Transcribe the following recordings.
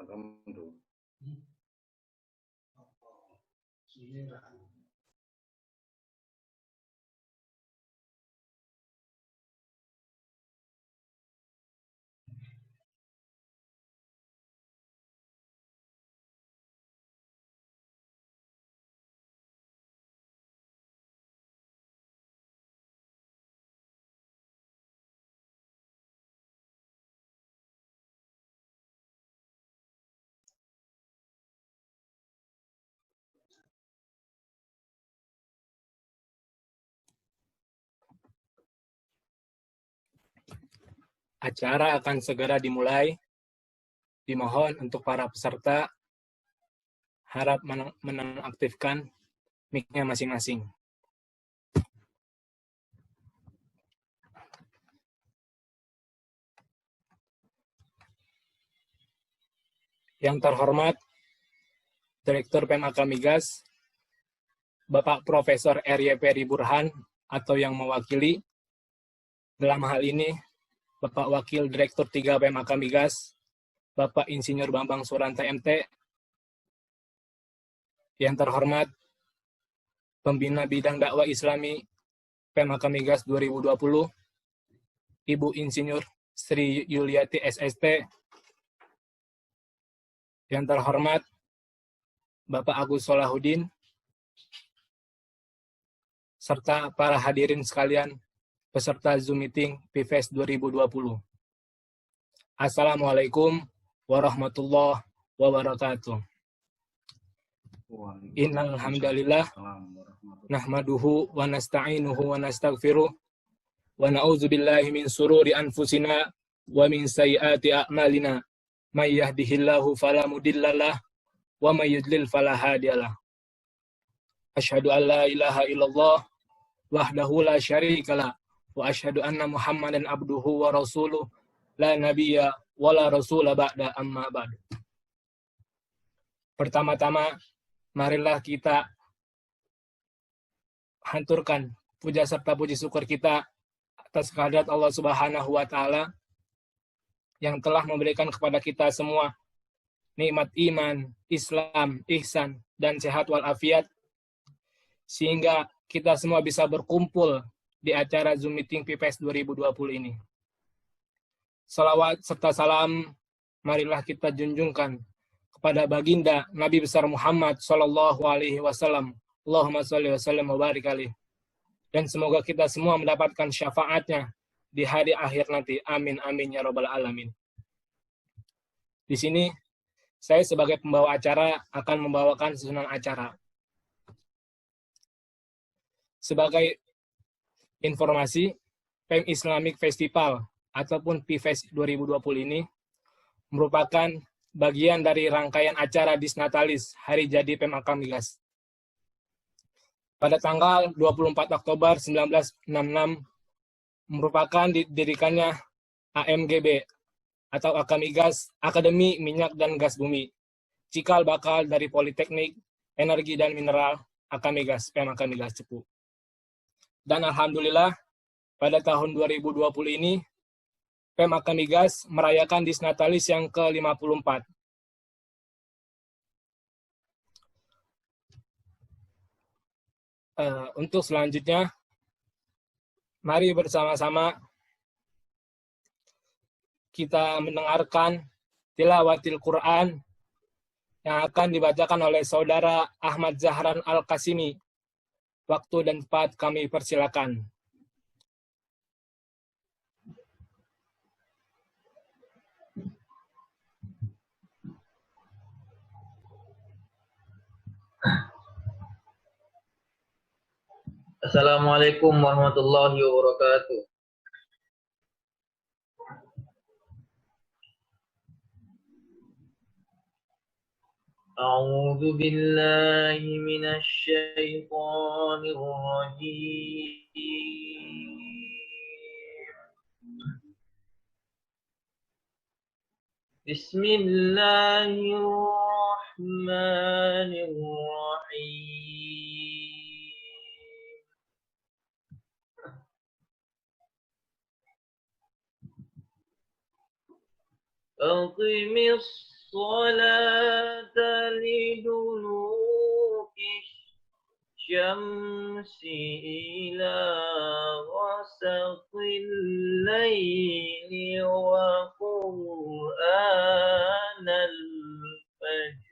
tertentu. Acara akan segera dimulai. Dimohon untuk para peserta harap menonaktifkan mic-nya masing-masing. Yang terhormat Direktur PMAK Migas, Bapak Profesor R.Y. Peri Burhan atau yang mewakili. Dalam hal ini, Bapak Wakil Direktur 3 PMAK Migas, Bapak Insinyur Bambang Suranta MT. Yang terhormat Pembina Bidang Dakwah Islami PMAK Migas 2020, Ibu Insinyur Sri Yuliati SST. Yang terhormat Bapak Agus Solahuddin, serta para hadirin sekalian peserta Zoom Meeting PIFES 2020. Assalamualaikum warahmatullahi wabarakatuh. Innal hamdalillah nahmaduhu wa nasta'inuhu wa nastaghfiruh wa na'udzu billahi min sururi anfusina wa min sayyiati a'malina may yahdihillahu fala mudhillalah wa may yudlil fala hadiyalah. Asyhadu an la ilaha illallah wahdahu la syarikalah wa asyhadu anna Muhammadan abduhu wa rasuluh la nabiyya wa la rasula ba'da amma ba'du. Pertama-tama marilah kita hanturkan puja serta puji syukur kita atas kehadirat Allah Subhanahu wa taala yang telah memberikan kepada kita semua nikmat iman, Islam, ihsan, dan sehat walafiat, sehingga kita semua bisa berkumpul di acara Zoom Meeting PIFES 2020 ini. Salawat serta salam marilah kita junjungkan kepada baginda Nabi besar Muhammad sallallahu alaihi wasallam. Allahumma shalli wa sallim wa barik alaihi. Dan semoga kita semua mendapatkan syafaatnya di hari akhir nanti. Amin amin ya rabbal alamin. Di sini saya sebagai pembawa acara akan membawakan susunan acara. Sebagai informasi, PEM Islamic Festival ataupun PIFES 2020 ini merupakan bagian dari rangkaian acara Disnatalis Hari Jadi PMAK Migas. Pada tanggal 24 Oktober 1966 merupakan didirikannya AMGB atau Akamigas, Akademi Minyak dan Gas Bumi, cikal bakal dari Politeknik Energi dan Mineral Akamigas, PMAK Migas Cepu. Dan alhamdulillah pada tahun 2020 ini PMAK Migas merayakan Disnatalis yang ke-54. Untuk selanjutnya, mari bersama-sama kita mendengarkan tilawatil Quran yang akan dibacakan oleh Saudara Ahmad Zahran Al-Qasimi. Waktu dan tempat kami persilakan. Assalamualaikum warahmatullahi wabarakatuh. A'udzu billahi minasy syaithanir rajim. Bismillahirrahmanirrahim. أقم الصلاة لدلوك الشمس إلى غسق الليل وقرآن الفجر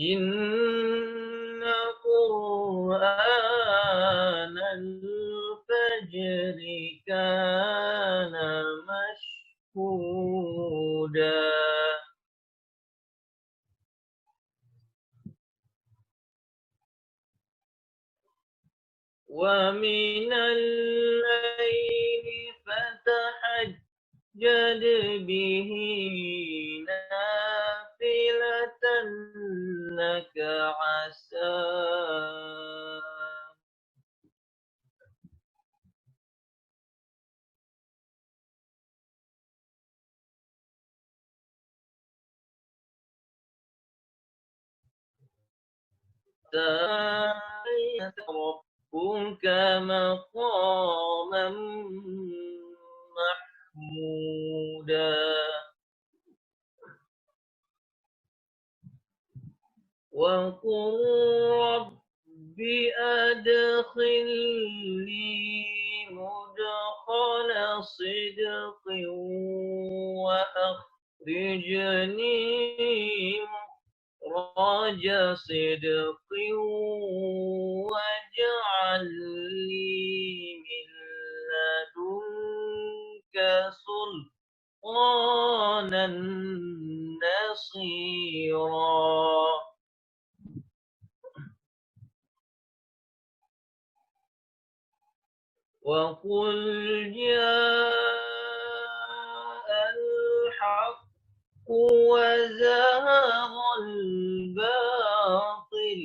إن قرآن الفجر كان مشهودا ومن الليل فتهجد به نافلة لك عسى ربك مقاما محمودا وقل رب أدخلني مدخل صدق وأخرجني مخرج صدق واجعل لي من لدنك سلطانا نصيرا وقل جاء الحق وزهق الباطل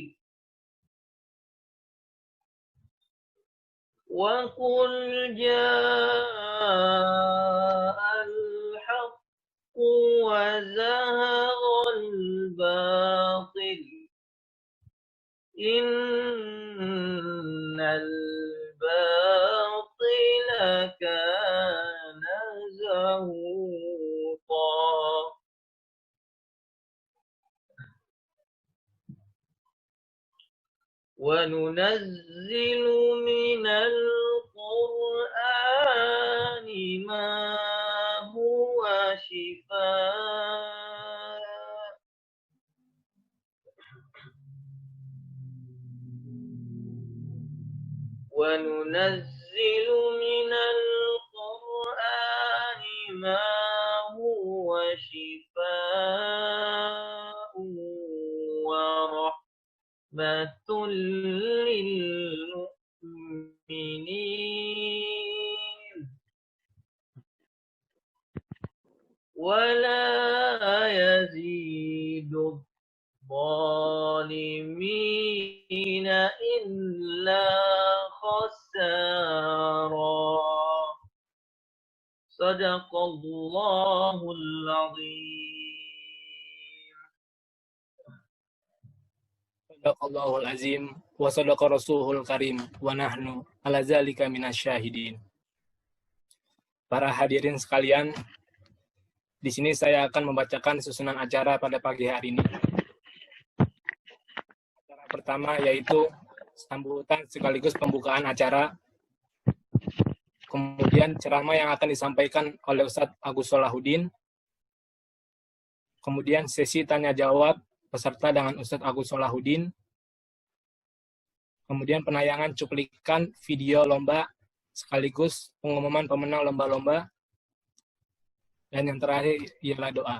وقل جاء الحق وزهق الباطل إن الباطل كان زهوقا وننزل من القرآن ما هو شفاء وننزل من القرآن ما هو شفاء ورحمة للمؤمنين ولا يزيد الظالمين إلا خسارا صدق الله العظيم Sadaqallahul azim wa sadaqa rasulul karim wa nahnu ala zalika minasyahidin. Para hadirin sekalian, di sini saya akan membacakan susunan acara pada pagi hari ini. Acara pertama yaitu sambutan sekaligus pembukaan acara. Kemudian ceramah yang akan disampaikan oleh Ustadz Agus Solahuddin. Kemudian sesi tanya jawab peserta dengan Ustadz Agus Solahuddin. Kemudian penayangan cuplikan video lomba sekaligus pengumuman pemenang lomba-lomba. Dan yang terakhir ialah doa.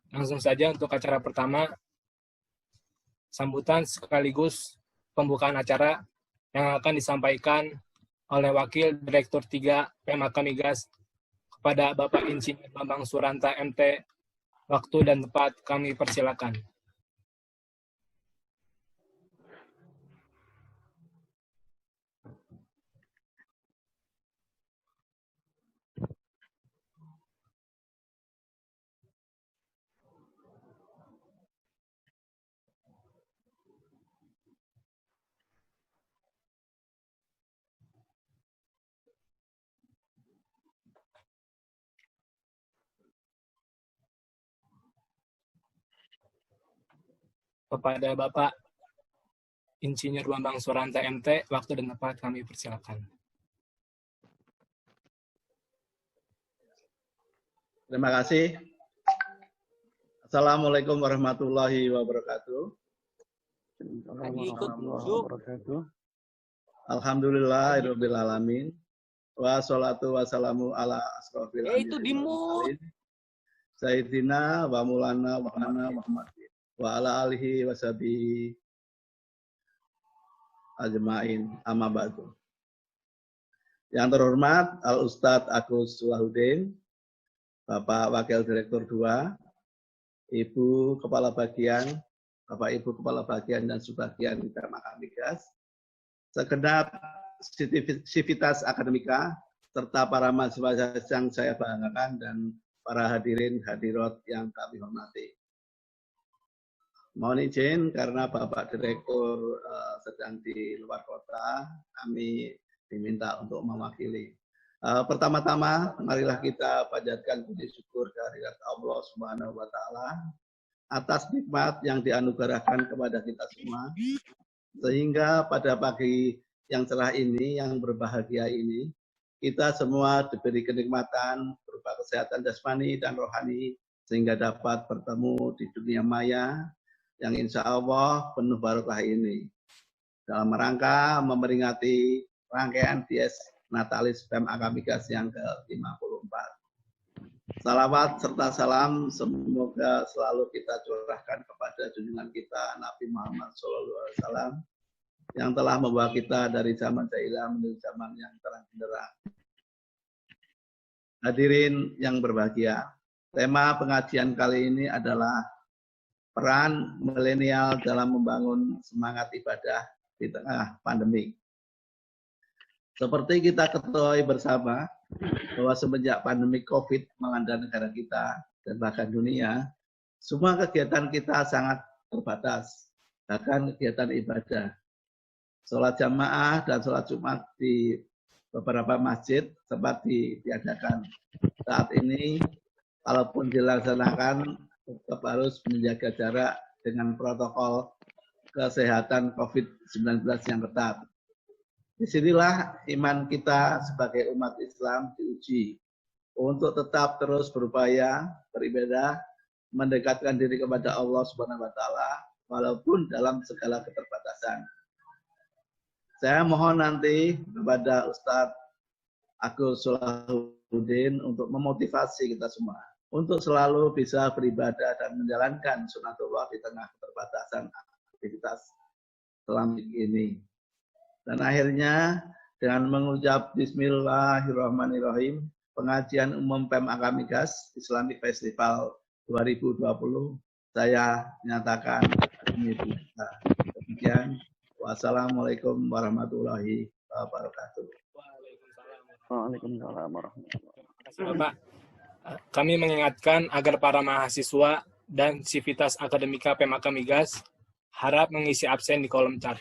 Langsung saja untuk acara pertama, sambutan sekaligus pembukaan acara yang akan disampaikan oleh Wakil Direktur 3 PMAK Migas kepada Bapak Insinyur Bambang Suranta MT. Waktu dan tempat kami persilakan. kepada Bapak Insinyur Bambang Suranta MT, waktu dan tempat kami persilakan. Terima kasih. Assalamualaikum warahmatullahi wabarakatuh. Alhamdulillahirabbil alamin. Wassalatu wassalamu ala asrofil anbiya'i wal mursalin. Sayyidina wa maulana Muhammadin wa ala alihi washabihi ajmain, amma ba'du. Yang terhormat Al Ustadz Agus Solahuddin, Bapak Wakil Direktur 2, Ibu Kepala Bagian, Bapak Ibu Kepala Bagian dan Subbagian Pemaka Migas, segenap sivitas akademika, serta para mahasiswa yang saya banggakan dan para hadirin hadirat yang kami hormati. Mohon izin karena Bapak Direktur sedang di luar kota, kami diminta untuk mewakili. Pertama-tama, marilah kita panjatkan puji syukur kehadirat Allah Subhanahu wa Ta'ala atas nikmat yang dianugerahkan kepada kita semua, sehingga pada pagi yang cerah ini, yang berbahagia ini, kita semua diberi kenikmatan berupa kesehatan jasmani dan rohani, sehingga dapat bertemu di dunia maya yang insya Allah penuh barokah ini, dalam rangka memperingati rangkaian Dies Natalis Pemaka Migas yang ke-54. Salawat serta salam semoga selalu kita curahkan kepada junjungan kita Nabi Muhammad SAW yang telah membawa kita dari zaman jahiliyah menuju zaman yang terang benderang. Hadirin yang berbahagia, tema pengajian kali ini adalah peran milenial dalam membangun semangat ibadah di tengah pandemi. Seperti kita ketahui bersama bahwa semenjak pandemi COVID melanda negara kita dan bahkan dunia, semua kegiatan kita sangat terbatas, bahkan kegiatan ibadah. Sholat jamaah dan sholat Jumat di beberapa masjid sempat ditiadakan. Saat ini, kalaupun dilaksanakan, tetap harus menjaga jarak dengan protokol kesehatan COVID-19 yang ketat. Disinilah iman kita sebagai umat Islam diuji untuk tetap terus berupaya beribadah, mendekatkan diri kepada Allah Subhanahu wa Ta'ala, walaupun dalam segala keterbatasan. Saya mohon nanti kepada Ustadz Agus Solahuddin untuk memotivasi kita semua untuk selalu bisa beribadah dan menjalankan sunatullah di tengah keterbatasan aktivitas selama ini. Dan akhirnya dengan mengucap Bismillahirrahmanirrahim, pengajian umum Pemaka Migas Islamic Festival 2020 saya nyatakan dimulai. Demikian. Wassalamualaikum warahmatullahi wabarakatuh. Waalaikumsalam warahmatullahi wabarakatuh. Bapak, kami mengingatkan agar para mahasiswa dan sivitas akademika Pemaka Migas harap mengisi absen di kolom chat.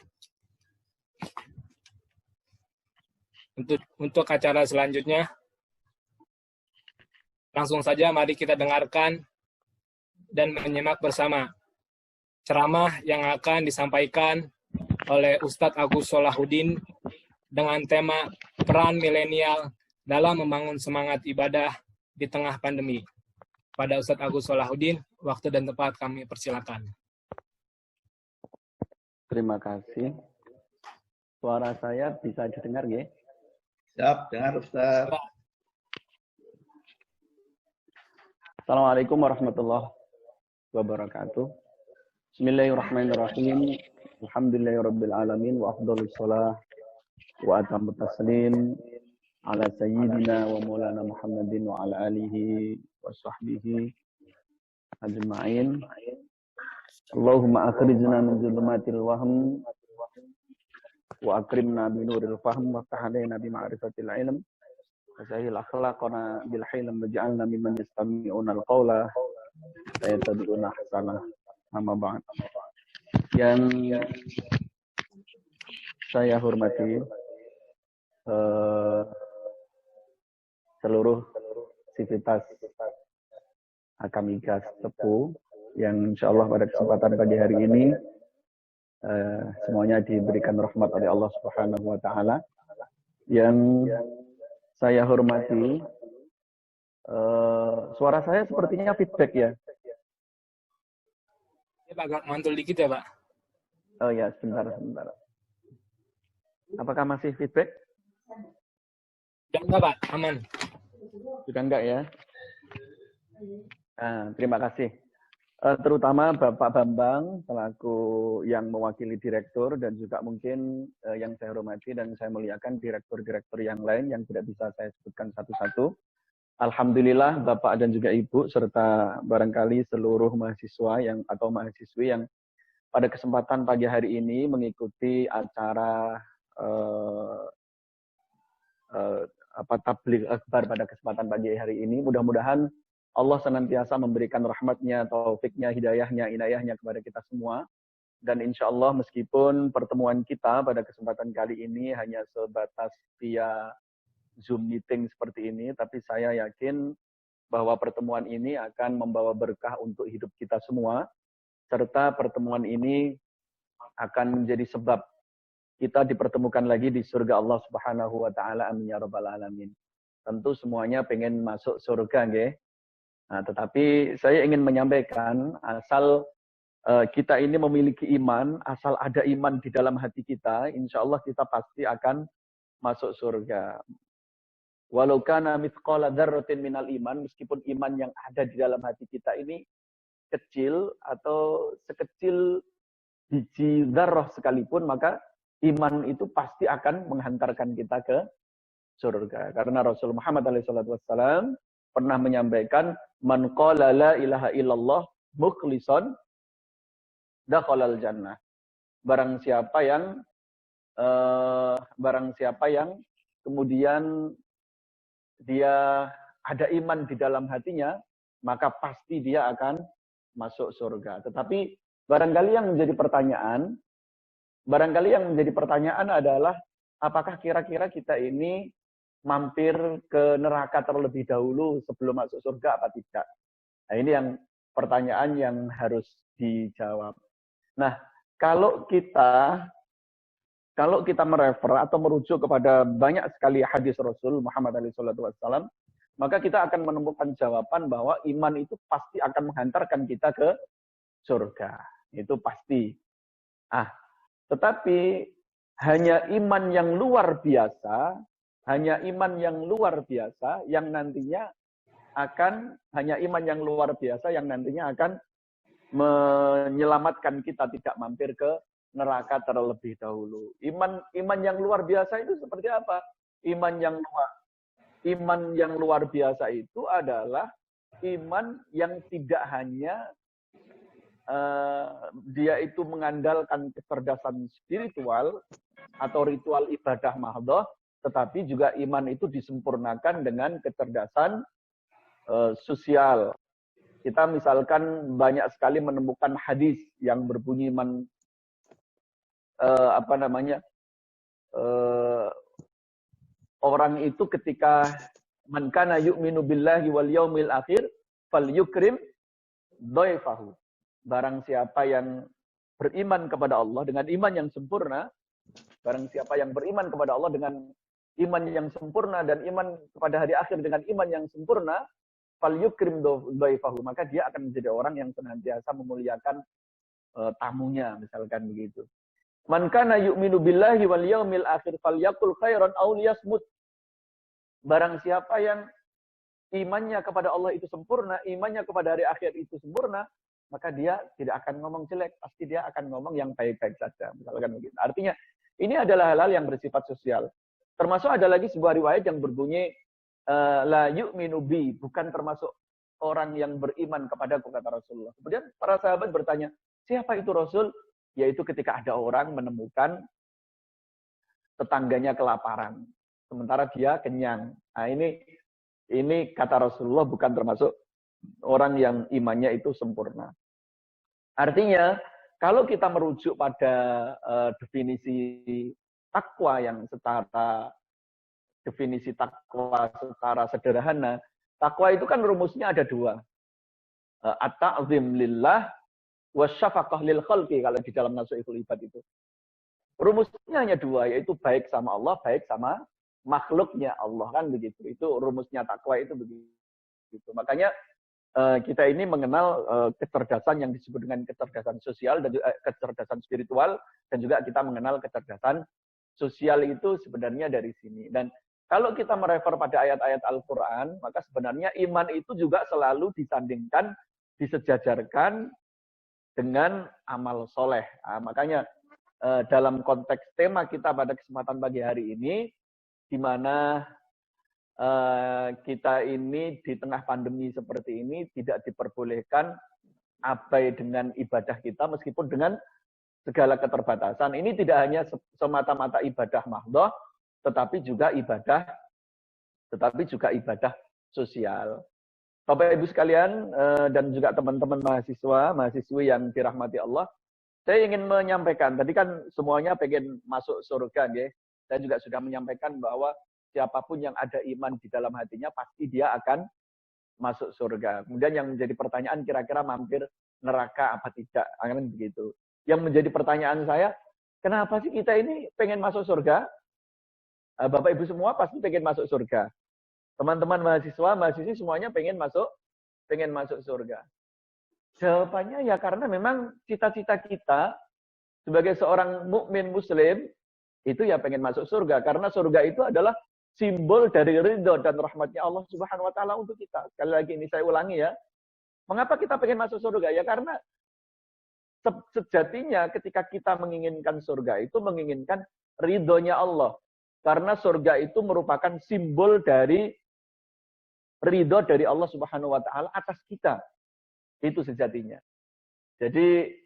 Untuk acara selanjutnya, langsung saja mari kita dengarkan dan menyimak bersama ceramah yang akan disampaikan oleh Ustadz Agus Solahuddin dengan tema peran milenial dalam membangun semangat ibadah di tengah pandemi. Pada Ustadz Agus Solahuddin, waktu dan tempat kami persilakan. Terima kasih. Suara saya bisa didengar, ya? Siap, dengar Ustaz. Assalamualaikum warahmatullahi wabarakatuh. Bismillahirrahmanirrahim. Alhamdulillahirabbil alamin wa afdhalus shalah wa atammu taslim ala sayyidina wa maulana Muhammadin wa ala alihi wa sahbihi ajma'in. Allahumma akhrijna min dhulumatil wahm wa akrimna bi nuril fahm wa ftah alaina bi ma'rifatil ilm wa sahhil akhlaqana bil hilm waj'alna mimman yastami'una al qawla wa yattabi'una ahsana. Amma ba'd. Yang saya hormati seluruh sivitas Akamigas Tepu yang insya Allah pada kesempatan pagi hari ini semuanya diberikan rahmat oleh Allah Subhanahu wa Ta'ala. Yang saya hormati, suara saya sepertinya feedback ya. Ya Pak, agak mantul dikit ya Pak. Oh ya, sebentar. Apakah masih feedback? Sudah enggak Pak, aman. Sudah enggak ya? Nah, terima kasih. Terutama Bapak Bambang selaku yang mewakili direktur dan juga mungkin yang saya hormati dan saya muliakan direktur-direktur yang lain yang tidak bisa saya sebutkan satu-satu. Alhamdulillah Bapak dan juga Ibu serta barangkali seluruh mahasiswa atau mahasiswi yang pada kesempatan pagi hari ini mengikuti acara tabligh akbar pada kesempatan pagi hari ini. Mudah-mudahan Allah senantiasa memberikan rahmatnya, taufiknya, hidayahnya, inayahnya kepada kita semua. Dan insya Allah meskipun pertemuan kita pada kesempatan kali ini hanya sebatas via Zoom meeting seperti ini, tapi saya yakin bahwa pertemuan ini akan membawa berkah untuk hidup kita semua, serta pertemuan ini akan menjadi sebab kita dipertemukan lagi di surga Allah Subhanahu wa Ta'ala. Amin ya rabbal alamin. Tentu semuanya pengen masuk surga, nggih. Nah, tetapi saya ingin menyampaikan, asal kita ini memiliki iman, asal ada iman di dalam hati kita, insya Allah kita pasti akan masuk surga. Walau kana mithqala dzarratin minal iman, meskipun iman yang ada di dalam hati kita ini kecil atau sekecil biji dzarrah sekalipun, maka iman itu pasti akan menghantarkan kita ke surga. Karena Rasul Muhammad SAW pernah menyampaikan, man qala la ilaha illallah mukhlishan dakhalal jannah. Barang siapa yang kemudian dia ada iman di dalam hatinya, maka pasti dia akan masuk surga. Tetapi barangkali yang menjadi pertanyaan adalah, apakah kira-kira kita ini mampir ke neraka terlebih dahulu sebelum masuk surga apa tidak? Nah, ini yang pertanyaan yang harus dijawab. Nah, kalau kita merefer atau merujuk kepada banyak sekali hadis Rasul Muhammad SAW, maka kita akan menemukan jawaban bahwa iman itu pasti akan menghantarkan kita ke surga. Itu pasti. Tetapi hanya iman yang luar biasa yang nantinya akan menyelamatkan kita tidak mampir ke neraka terlebih dahulu. Iman yang luar biasa itu seperti apa? Iman yang luar biasa itu adalah iman yang tidak hanya dia itu mengandalkan kecerdasan spiritual atau ritual ibadah mahdhah, tetapi juga iman itu disempurnakan dengan kecerdasan sosial. Kita misalkan banyak sekali menemukan hadis yang berbunyi orang itu ketika man kana yu'minu billahi wal yaumil akhir falyukrim dhaifahu. Barang siapa yang beriman kepada Allah dengan iman yang sempurna, barang siapa yang beriman kepada Allah dengan iman yang sempurna dan iman kepada hari akhir dengan iman yang sempurna, falyukrim dhaifahu, maka dia akan menjadi orang yang senantiasa memuliakan tamunya, misalkan begitu. Man kana yu'minu billahi wal yaumil akhir falyaqul khairan aw liyasmut. Barang siapa yang imannya kepada Allah itu sempurna, imannya kepada hari akhir itu sempurna, maka dia tidak akan ngomong jelek, pasti dia akan ngomong yang baik-baik saja, misalkan begitu. Artinya ini adalah hal-hal yang bersifat sosial. Termasuk ada lagi sebuah riwayat yang berbunyi la yu'minu bi, bukan termasuk orang yang beriman kepadaku, kata Rasulullah. Kemudian para sahabat bertanya, siapa itu Rasul? Yaitu ketika ada orang menemukan tetangganya kelaparan, sementara dia kenyang. Nah, ini kata Rasulullah bukan termasuk orang yang imannya itu sempurna. Artinya, kalau kita merujuk pada definisi takwa secara sederhana, takwa itu kan rumusnya ada dua. at-ta'zim lillah wasyafaqah lil khalqi kalau di dalam Nasuhul Ibad itu. Rumusnya hanya dua, yaitu baik sama Allah, baik sama makhluknya Allah, kan begitu. Itu rumusnya takwa itu begitu. Makanya kita ini mengenal kecerdasan yang disebut dengan kecerdasan sosial dan juga kecerdasan spiritual, dan juga kita mengenal kecerdasan sosial itu sebenarnya dari sini. Dan kalau kita merefer pada ayat-ayat Al-Quran, maka sebenarnya iman itu juga selalu disandingkan, disejajarkan dengan amal soleh. Nah, makanya dalam konteks tema kita pada kesempatan pagi hari ini, di mana kita ini di tengah pandemi seperti ini tidak diperbolehkan abai dengan ibadah kita meskipun dengan segala keterbatasan. Ini tidak hanya semata-mata ibadah mahdhah, tetapi juga ibadah sosial. Bapak Ibu sekalian dan juga teman-teman mahasiswi yang dirahmati Allah, saya ingin menyampaikan, tadi kan semuanya pengen masuk surga, ya. Saya juga sudah menyampaikan bahwa siapapun yang ada iman di dalam hatinya, pasti dia akan masuk surga. Kemudian yang menjadi pertanyaan, kira-kira mampir neraka apa tidak, akan begitu. Yang menjadi pertanyaan saya, kenapa sih kita ini pengen masuk surga? Bapak Ibu semua pasti pengen masuk surga. Teman-teman mahasiswi semuanya pengen masuk surga. Jawabannya ya karena memang cita-cita kita sebagai seorang mukmin muslim itu ya pengen masuk surga, karena surga itu adalah simbol dari ridho dan rahmatnya Allah Subhanahu wa taala untuk kita. Sekali lagi ini saya ulangi ya. Mengapa kita pengen masuk surga? Ya karena sejatinya ketika kita menginginkan surga itu menginginkan ridhonya Allah. Karena surga itu merupakan simbol dari ridho dari Allah Subhanahu wa taala atas kita. Itu sejatinya. Jadi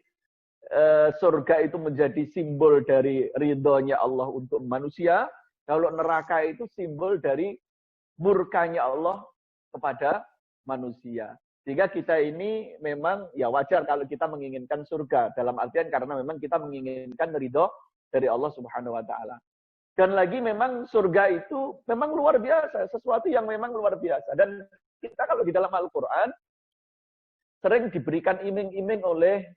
surga itu menjadi simbol dari ridhonya Allah untuk manusia. Kalau neraka itu simbol dari murkanya Allah kepada manusia. Sehingga kita ini memang ya wajar kalau kita menginginkan surga. Dalam artian karena memang kita menginginkan ridho dari Allah Subhanahu wa taala. Dan lagi memang surga itu memang luar biasa. Sesuatu yang memang luar biasa. Dan kita kalau di dalam Al-Quran sering diberikan iming-iming oleh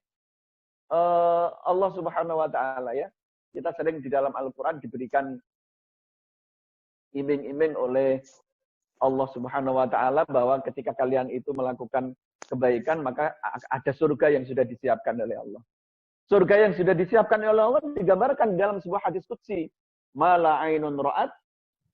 Allah Subhanahu wa taala ya. Kita sering di dalam Al-Qur'an diberikan iming-iming oleh Allah Subhanahu wa taala bahwa ketika kalian itu melakukan kebaikan maka ada surga yang sudah disiapkan oleh Allah. Surga yang sudah disiapkan oleh Allah digambarkan dalam sebuah hadis qudsi, "Mala ainun ra'at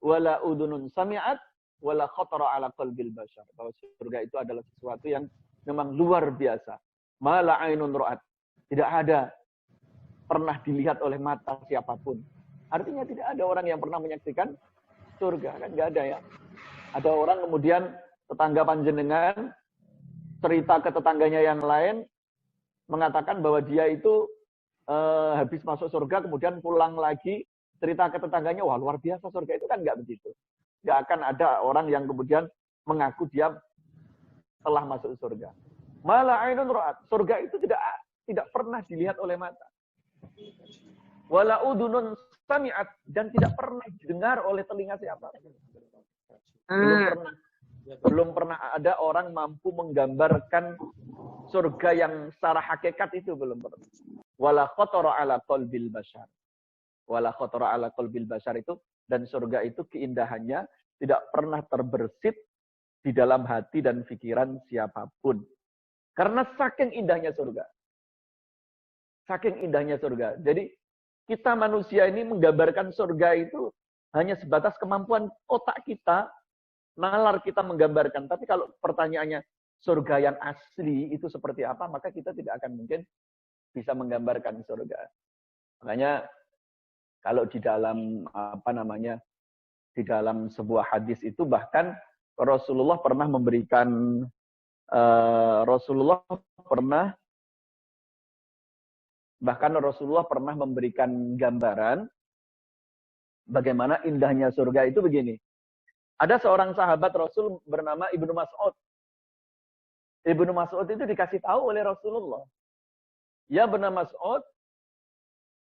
wala udunun sami'at wala khatara ala qalbil bashar." Bahwa surga itu adalah sesuatu yang memang luar biasa. Mala ainun ra'at. Tidak ada pernah dilihat oleh mata siapapun. Artinya tidak ada orang yang pernah menyaksikan surga. Kan nggak ada ya. Ada orang kemudian tetangga panjenengan cerita ke tetangganya yang lain mengatakan bahwa dia itu habis masuk surga kemudian pulang lagi cerita ke tetangganya, wah luar biasa surga itu, kan nggak begitu. Nggak akan ada orang yang kemudian mengaku dia telah masuk surga. Malah ainun ra'at. Surga itu tidak pernah dilihat oleh mata. Wala udunun sami'at, dan tidak pernah didengar oleh telinga siapa. Belum pernah ada orang mampu menggambarkan surga yang secara hakikat itu, belum pernah. Wala khatara ala qalbil bashar. Wala khatara ala qalbil bashar itu, dan surga itu keindahannya tidak pernah terbersit di dalam hati dan pikiran siapapun. Karena saking indahnya surga. Saking indahnya surga. Jadi kita manusia ini menggambarkan surga itu hanya sebatas kemampuan otak kita, nalar kita menggambarkan. Tapi kalau pertanyaannya surga yang asli itu seperti apa, maka kita tidak akan mungkin bisa menggambarkan surga. Makanya kalau di dalam di dalam sebuah hadis itu bahkan Rasulullah pernah memberikan Rasulullah pernah memberikan gambaran bagaimana indahnya surga itu begini. Ada seorang sahabat Rasul bernama Ibnu Mas'ud. Ibnu Mas'ud itu dikasih tahu oleh Rasulullah. Ya Ibnu Mas'ud,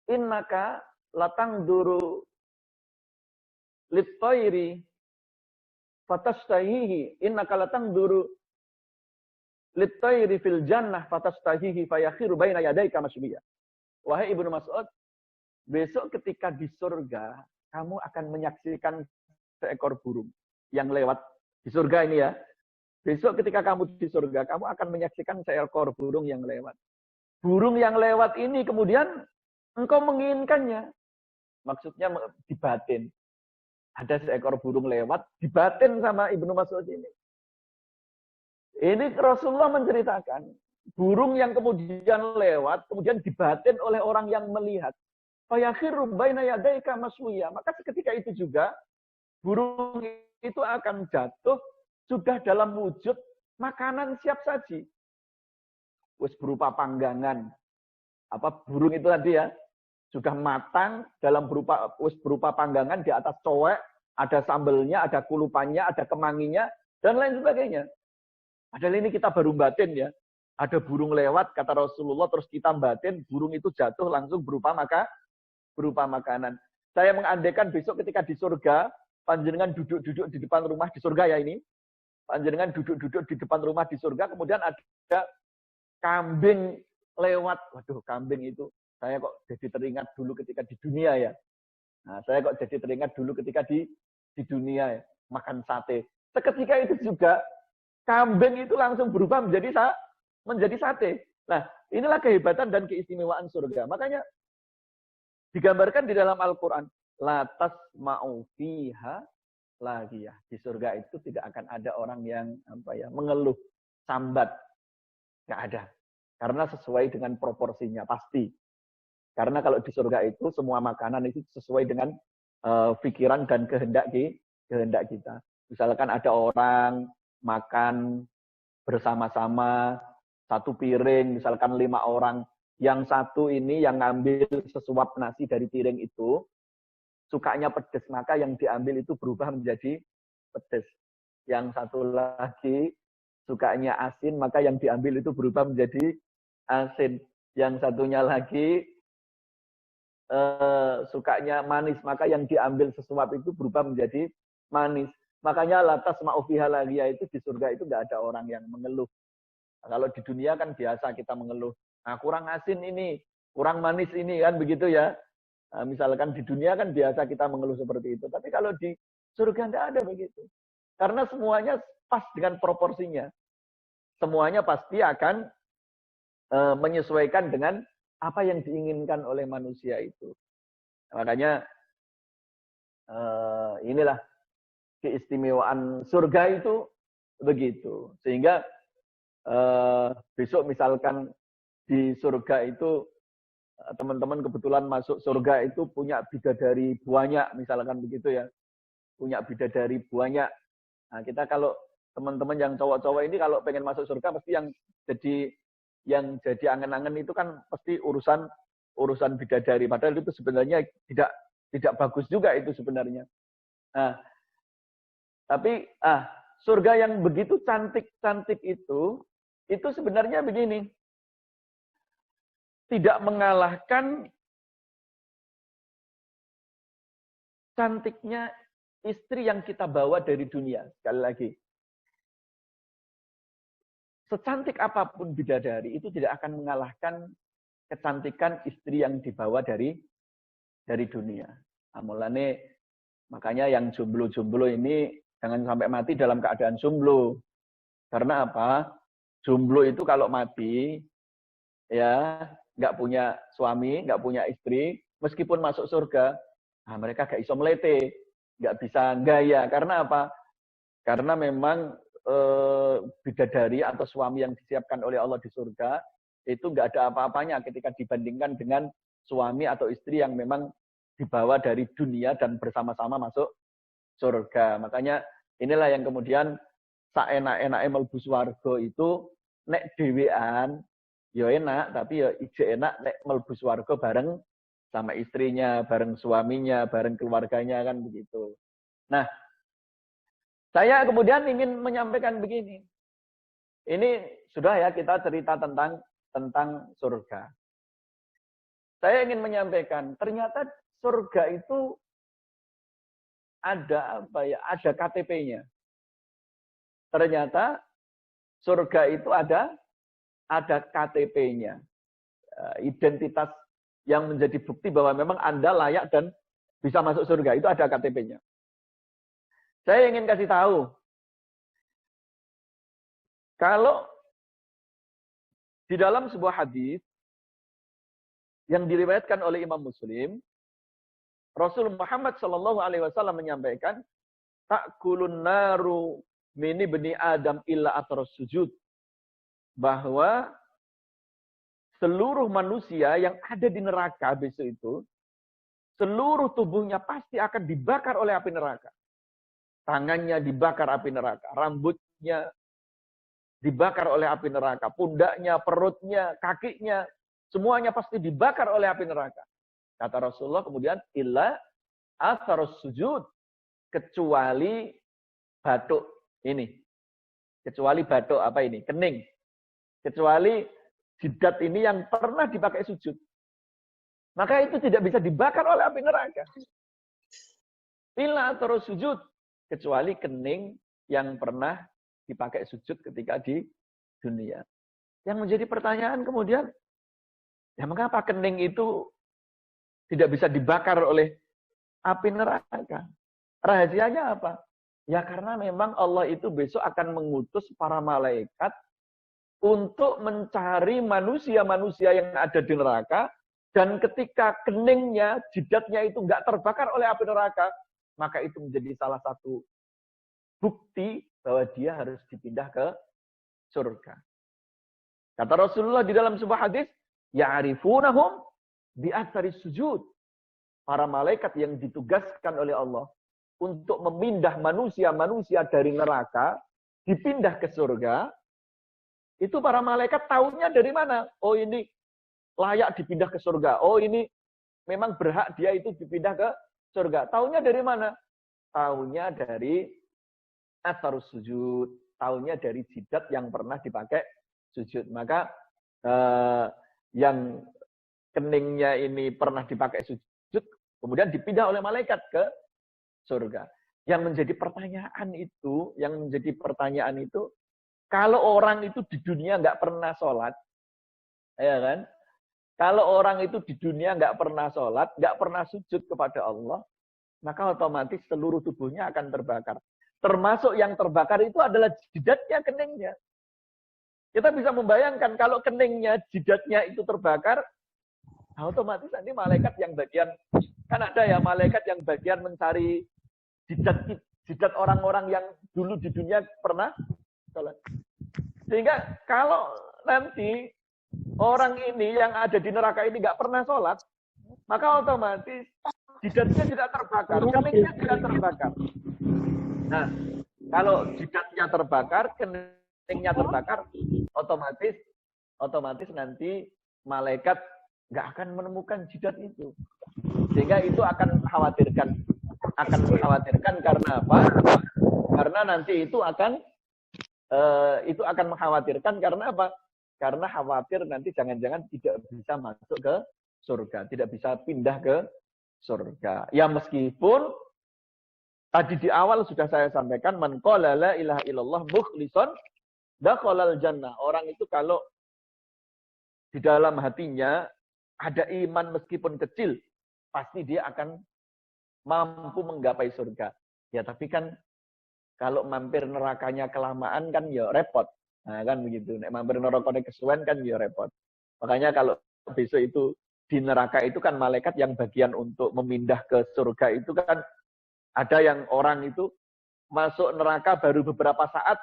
innaka latangduru lit-tayri fatashtahihi, innaka latangduru lit-tayri fil jannah fatastahihi fayakhiru baina yadayka maswiya. Wahai Ibnu Mas'ud, besok ketika di surga, kamu akan menyaksikan seekor burung yang lewat di surga ini ya. Besok ketika kamu di surga, kamu akan menyaksikan seekor burung yang lewat. Burung yang lewat ini kemudian engkau menginginkannya. Maksudnya di batin. Ada seekor burung lewat, di batin sama Ibnu Mas'ud ini. Ini Rasulullah menceritakan, burung yang kemudian lewat, kemudian dibatin oleh orang yang melihat. Fayakhiru baina yadayka maswiya. Maka seketika itu juga, burung itu akan jatuh sudah dalam wujud makanan siap saji. Wis berupa panggangan. Apa burung itu tadi ya, sudah matang dalam berupa panggangan di atas cowek, ada sambelnya, ada kulupannya, ada kemanginya, dan lain sebagainya. Padahal ini kita baru batin ya. Ada burung lewat, kata Rasulullah, terus kita batin, burung itu jatuh langsung berupa makanan. Saya mengandaikan besok ketika di surga, panjenengan duduk-duduk di depan rumah di surga ya ini. Panjenengan duduk-duduk di depan rumah di surga, kemudian ada kambing lewat. Waduh, kambing itu. Saya kok jadi teringat dulu ketika di dunia ya. Nah, saya kok jadi teringat dulu ketika di dunia ya. Makan sate. Seketika itu juga, kambing itu langsung berubah menjadi sate. Nah, inilah kehebatan dan keistimewaan surga. Makanya digambarkan di dalam Al-Quran. La tasma'u fiha laghiyah. Di surga itu tidak akan ada orang yang mengeluh, sambat. Nggak ada. Karena sesuai dengan proporsinya, pasti. Karena kalau di surga itu, semua makanan itu sesuai dengan pikiran dan kehendak kita. Misalkan ada orang makan bersama-sama, satu piring, misalkan 5 orang. Yang satu ini yang ngambil sesuap nasi dari piring itu, sukanya pedas, maka yang diambil itu berubah menjadi pedas. Yang satu lagi sukanya asin, maka yang diambil itu berubah menjadi asin. Yang satunya lagi sukanya manis, maka yang diambil sesuap itu berubah menjadi manis. Makanya latas ma'ufiha laghiyah itu di surga itu nggak ada orang yang mengeluh. Nah, kalau di dunia kan biasa kita mengeluh. Nah, kurang asin ini, kurang manis ini kan begitu ya. Nah, misalkan di dunia kan biasa kita mengeluh seperti itu. Tapi kalau di surga nggak ada begitu. Karena semuanya pas dengan proporsinya. Semuanya pasti akan menyesuaikan dengan apa yang diinginkan oleh manusia itu. Makanya inilah keistimewaan surga itu begitu. Sehingga besok misalkan di surga itu teman-teman kebetulan masuk surga itu punya bidadari banyak, misalkan begitu ya. Punya bidadari banyak. Nah, kita kalau teman-teman yang cowok-cowok ini kalau pengen masuk surga pasti yang jadi angen-angen itu kan pasti urusan bidadari. Padahal itu sebenarnya tidak bagus juga itu sebenarnya. Nah, tapi surga yang begitu cantik-cantik itu sebenarnya begini. Tidak mengalahkan cantiknya istri yang kita bawa dari dunia. Sekali lagi. Secantik apapun bidadari itu tidak akan mengalahkan kecantikan istri yang dibawa dari dunia. Mulane makanya yang jomblo-jomblo ini jangan sampai mati dalam keadaan jomblo. Karena apa? Jomblo itu kalau mati ya nggak punya suami, nggak punya istri, meskipun masuk surga, mereka gak iso melete, nggak bisa gaya. Karena apa? Karena memang bidadari atau suami yang disiapkan oleh Allah di surga itu nggak ada apa-apanya ketika dibandingkan dengan suami atau istri yang memang dibawa dari dunia dan bersama-sama masuk surga. Makanya inilah yang kemudian saenak-enake mlebu swarga itu nek dhewean ya enak, tapi ya ije enak nek mlebu swarga bareng sama istrinya, bareng suaminya, bareng keluarganya kan begitu. Nah, saya kemudian ingin menyampaikan begini. Ini sudah ya kita cerita tentang surga. Saya ingin menyampaikan, ternyata surga itu ada Ada KTP-nya. Ternyata surga itu ada KTP-nya. Identitas yang menjadi bukti bahwa memang Anda layak dan bisa masuk surga. Itu ada KTP-nya. Saya ingin kasih tahu, kalau di dalam sebuah hadis yang diriwayatkan oleh Imam Muslim, Rasul Muhammad Shallallahu Alaihi Wasallam menyampaikan, "Ta'kulun naru min ibni Adam illa atros sujud," bahwa seluruh manusia yang ada di neraka besok itu, seluruh tubuhnya pasti akan dibakar oleh api neraka. Tangannya dibakar api neraka, rambutnya dibakar oleh api neraka, pundaknya, perutnya, kakinya, semuanya pasti dibakar oleh api neraka. Kata Rasulullah kemudian, illa atharus sujud, kecuali batuk ini. Kecuali batuk apa ini? Kening. Kecuali jidat ini yang pernah dipakai sujud. Maka itu tidak bisa dibakar oleh api neraka. Illa atharus sujud, kecuali kening yang pernah dipakai sujud ketika di dunia. Yang menjadi pertanyaan kemudian, ya mengapa kening itu tidak bisa dibakar oleh api neraka? Rahasianya apa? Ya karena memang Allah itu besok akan mengutus para malaikat untuk mencari manusia-manusia yang ada di neraka, dan ketika keningnya, jidatnya itu nggak terbakar oleh api neraka, maka itu menjadi salah satu bukti bahwa dia harus dipindah ke surga. Kata Rasulullah di dalam sebuah hadis, ya'rifunahum bi'atsari sujud. Para malaikat yang ditugaskan oleh Allah untuk memindah manusia-manusia dari neraka, dipindah ke surga, itu para malaikat tahunya dari mana? Oh ini layak dipindah ke surga. Oh ini memang berhak dia itu dipindah ke surga. Tahunya dari mana? Tahunya dari atharus sujud. Tahunya dari jidat yang pernah dipakai sujud. Maka yang keningnya ini pernah dipakai sujud, kemudian dipindah oleh malaikat ke surga. Yang menjadi pertanyaan itu, kalau orang itu di dunia nggak pernah sholat, ya kan? Kalau orang itu di dunia nggak pernah sholat, nggak pernah sujud kepada Allah, maka otomatis seluruh tubuhnya akan terbakar. Termasuk yang terbakar itu adalah jidatnya, keningnya. Kita bisa membayangkan kalau keningnya, jidatnya itu terbakar, otomatis nanti malaikat yang bagian, kan ada ya malaikat yang bagian mencari jidat orang-orang yang dulu di dunia pernah sholat. Sehingga kalau nanti orang ini yang ada di neraka ini nggak pernah sholat, maka otomatis jidatnya tidak terbakar, keningnya tidak terbakar. Nah, kalau jidatnya terbakar, keningnya terbakar, otomatis nanti malaikat nggak akan menemukan jidat itu. Sehingga itu akan mengkhawatirkan karena apa? Karena nanti itu akan mengkhawatirkan karena apa? Karena khawatir nanti jangan-jangan tidak bisa masuk ke surga, tidak bisa pindah ke surga. Ya meskipun tadi di awal sudah saya sampaikan, man qala la ilaha illallah mukhlishan dakhalal jannah. Orang itu kalau di dalam hatinya ada iman meskipun kecil, pasti dia akan mampu menggapai surga. Ya tapi kan kalau mampir nerakanya kelamaan kan ya repot. Nah kan begitu. Nek mampir nerakanya kesuwen kan ya repot. Makanya kalau besok itu di neraka itu kan malaikat yang bagian untuk memindah ke surga itu kan ada yang orang itu masuk neraka baru beberapa saat,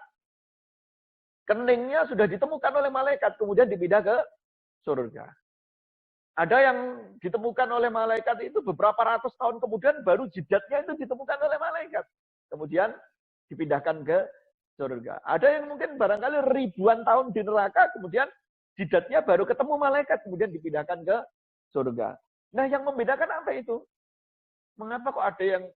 keningnya sudah ditemukan oleh malaikat, kemudian dipindah ke surga. Ada yang ditemukan oleh malaikat itu beberapa ratus tahun kemudian baru jidatnya itu ditemukan oleh malaikat. Kemudian dipindahkan ke surga. Ada yang mungkin barangkali ribuan tahun di neraka, kemudian jidatnya baru ketemu malaikat, kemudian dipindahkan ke surga. Nah yang membedakan apa itu? Mengapa kok ada yang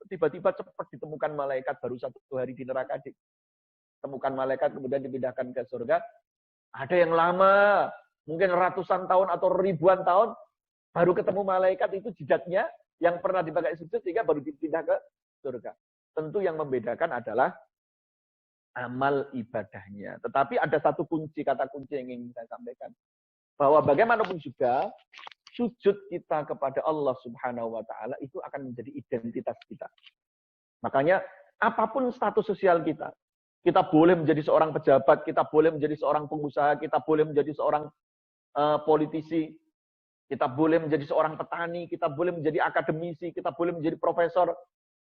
tiba-tiba cepat ditemukan malaikat, baru 1 hari di neraka ditemukan malaikat, kemudian dipindahkan ke surga? Ada yang lama, mungkin ratusan tahun atau ribuan tahun, baru ketemu malaikat itu jidatnya yang pernah dipakai sujud sehingga baru dipindah ke surga. Tentu yang membedakan adalah amal ibadahnya. Tetapi ada satu kata kunci yang ingin saya sampaikan. Bahwa bagaimanapun juga, sujud kita kepada Allah Subhanahu wa Ta'ala itu akan menjadi identitas kita. Makanya, apapun status sosial kita, kita boleh menjadi seorang pejabat, kita boleh menjadi seorang pengusaha, kita boleh menjadi seorang politisi, kita boleh menjadi seorang petani, kita boleh menjadi akademisi, kita boleh menjadi profesor,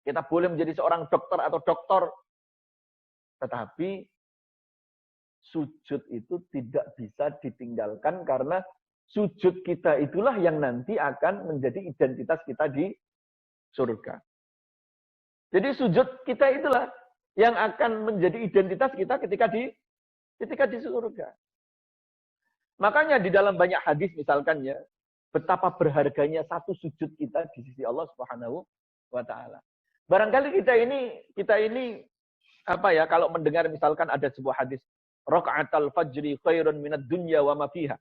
kita boleh menjadi seorang dokter atau doktor. Tetapi sujud itu tidak bisa ditinggalkan karena sujud kita itulah yang nanti akan menjadi identitas kita di surga. Jadi sujud kita itulah yang akan menjadi identitas kita ketika di surga. Makanya di dalam banyak hadis misalkan ya, betapa berharganya satu sujud kita di sisi Allah Subhanahu wa Ta'ala. Barangkali kita ini apa ya, kalau mendengar misalkan ada sebuah hadis, raka'atal fajri khairun minad dunya wa ma fiha.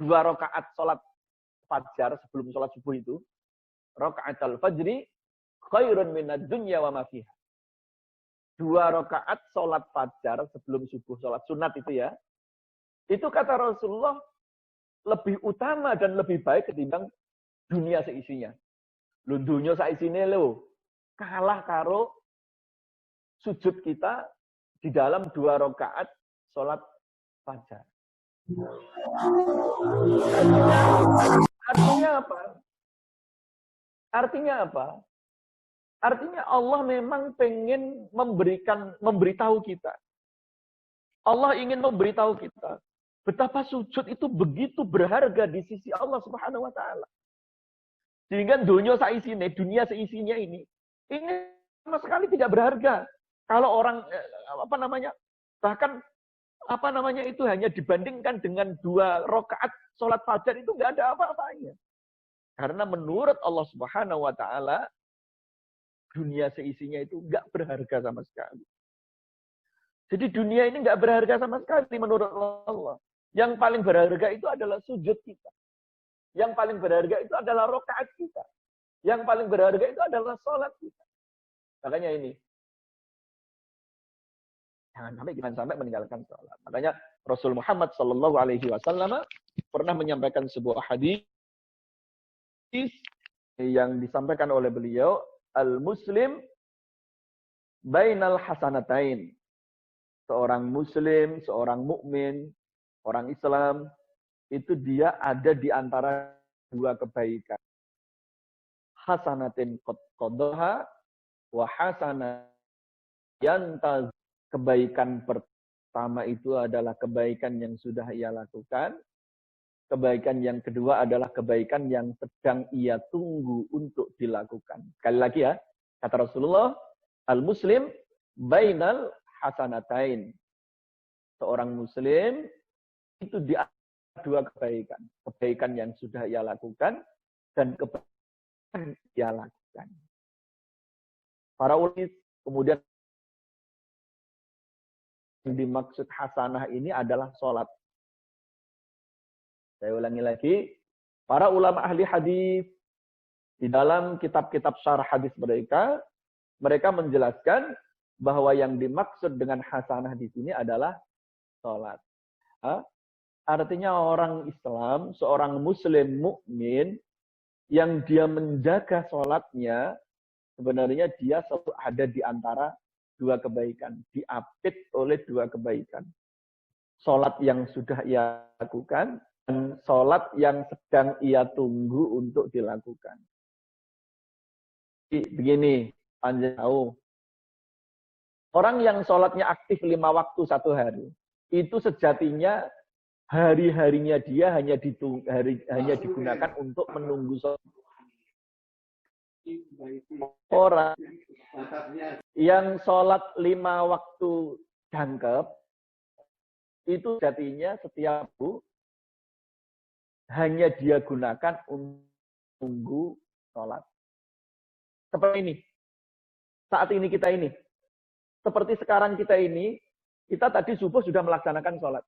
2 rakaat salat fajar sebelum salat subuh itu, raka'atal fajri khairun minad dunya wa ma fiha. 2 rakaat salat fajar sebelum subuh, salat sunat itu ya. Itu kata Rasulullah lebih utama dan lebih baik ketimbang dunia seisinya. Lho dunia seisine lho kalah karo sujud kita di dalam 2 rakaat salat fajar. Artinya apa? Artinya Allah memang pengen memberitahu kita. Allah ingin memberitahu kita betapa sujud itu begitu berharga di sisi Allah Subhanahu wa Ta'ala. Sehingga dunia seisinya ini sama sekali tidak berharga. Kalau orang bahkan itu hanya dibandingkan dengan 2 rakaat salat fajar itu nggak ada apa-apanya. Karena menurut Allah Subhanahu wa Ta'ala dunia seisinya itu nggak berharga sama sekali. Jadi dunia ini nggak berharga sama sekali menurut Allah. Yang paling berharga itu adalah sujud kita. Yang paling berharga itu adalah rakaat kita. Yang paling berharga itu adalah sholat kita. Makanya ini. Jangan sampai meninggalkan sholat. Makanya Rasul Muhammad SAW pernah menyampaikan sebuah hadis yang disampaikan oleh beliau, Al-Muslim bainal hasanatain. Seorang Muslim, seorang mukmin, orang Islam, itu dia ada di antara 2 kebaikan. Hasanatin qaddaha wa hasanah yantaz. Kebaikan pertama itu adalah kebaikan yang sudah ia lakukan. Kebaikan yang kedua adalah kebaikan yang sedang ia tunggu untuk dilakukan. Sekali lagi ya, kata Rasulullah, al-muslim bainal hasanatain. Seorang muslim itu di antara 2 kebaikan. Kebaikan yang sudah ia lakukan dan kebaikan yang ia lakukan. Para ulama kemudian yang dimaksud hasanah ini adalah sholat. Saya ulangi lagi. Para ulama ahli hadis di dalam kitab-kitab syarah hadis mereka menjelaskan bahwa yang dimaksud dengan hasanah di sini adalah sholat. Artinya orang Islam, seorang Muslim mukmin yang dia menjaga sholatnya, sebenarnya dia selalu ada di antara 2 kebaikan, diapit oleh 2 kebaikan. Sholat yang sudah ia lakukan, dan sholat yang sedang ia tunggu untuk dilakukan. Begini, panjang tahu. Orang yang sholatnya aktif 5 waktu 1 hari, itu sejatinya hari-harinya dia hanya digunakan untuk menunggu sholat. Orang yang sholat 5 waktu jangkep, itu jadinya setiap hanya dia gunakan untuk tunggu sholat. Seperti ini. Saat ini kita ini. Seperti sekarang kita ini, kita tadi subuh sudah melaksanakan sholat.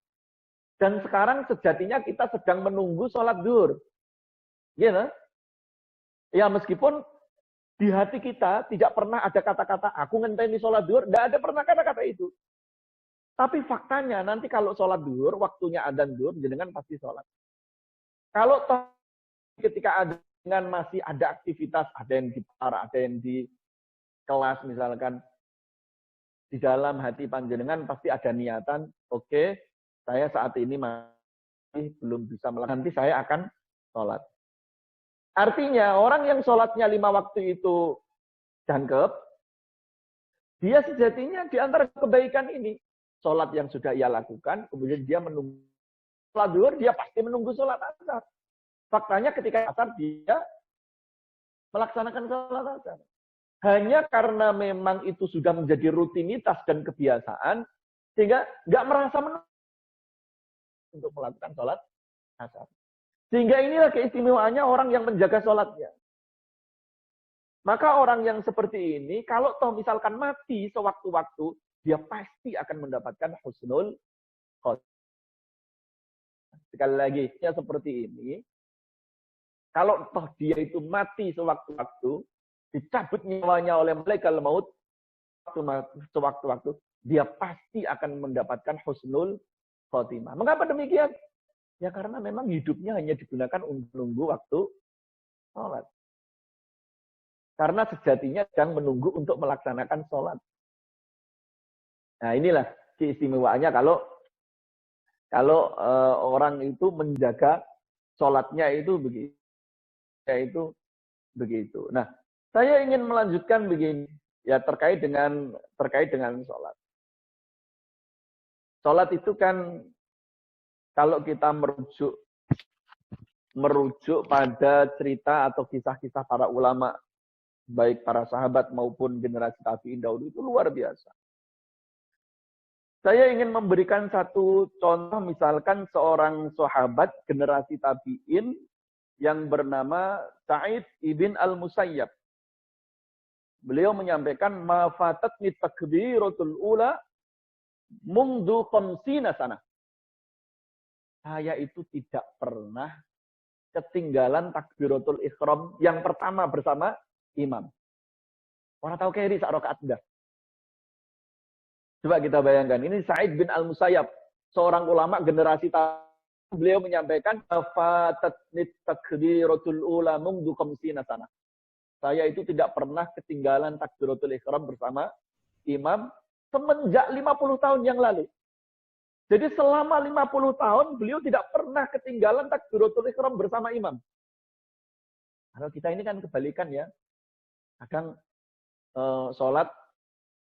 Dan sekarang sejatinya kita sedang menunggu sholat zuhur. Gitu? Ya meskipun Di hati kita tidak pernah ada kata-kata, aku ngenteni sholat duhur, tidak ada pernah kata-kata itu. Tapi faktanya, nanti kalau sholat duhur, waktunya adzan duhur, jenengan pasti sholat. Kalau ketika ada dengan masih ada aktivitas, ada yang di pasar, ada yang di kelas misalkan, di dalam hati panjenengan pasti ada niatan, oke, saya saat ini masih belum bisa melakukan, nanti saya akan sholat. Artinya orang yang sholatnya 5 waktu itu jangkep, dia sejatinya di antara kebaikan ini, sholat yang sudah ia lakukan, kemudian dia menunggu sholat zuhur, dia pasti menunggu sholat asar. Faktanya ketika asar dia melaksanakan sholat asar. Hanya karena memang itu sudah menjadi rutinitas dan kebiasaan, sehingga nggak merasa menunggu untuk melakukan sholat asar. Sehingga inilah keistimewaannya orang yang menjaga sholatnya. Maka orang yang seperti ini, kalau toh misalkan mati sewaktu-waktu, dia pasti akan mendapatkan husnul khotimah. Sekali lagi, ya seperti ini. Kalau toh dia itu mati sewaktu-waktu, dicabut nyawanya oleh malaikat maut, sewaktu-waktu, dia pasti akan mendapatkan husnul khotimah. Mengapa demikian? Ya karena memang hidupnya hanya digunakan untuk menunggu waktu sholat. Karena sejatinya sedang menunggu untuk melaksanakan sholat. Nah inilah keistimewaannya kalau orang itu menjaga sholatnya itu begitu. Yaitu begitu. Nah, saya ingin melanjutkan begini, ya terkait dengan sholat. Sholat itu kan kalau kita merujuk pada cerita atau kisah-kisah para ulama, baik para sahabat maupun generasi tabi'in dahulu, itu luar biasa. Saya ingin memberikan satu contoh, misalkan seorang sahabat generasi tabi'in yang bernama Sa'id ibn al-Musayyab. Beliau menyampaikan, ma fatatni takbiratul ula mundu khamsina sana. Saya itu tidak pernah ketinggalan takbiratul ihram yang pertama bersama imam. Orang tahu kiri sak rakaat dah. Coba kita bayangkan, ini Sa'id bin al-Musayyab, seorang ulama generasi beliau menyampaikan fatatnit takbiratul ula mundu khamsina sana. Saya itu tidak pernah ketinggalan takbiratul ihram bersama imam semenjak 50 tahun yang lalu. Jadi selama 50 tahun beliau tidak pernah ketinggalan takbiratul ihram bersama imam. Kalau kita ini kan kebalikan ya. Kadang sholat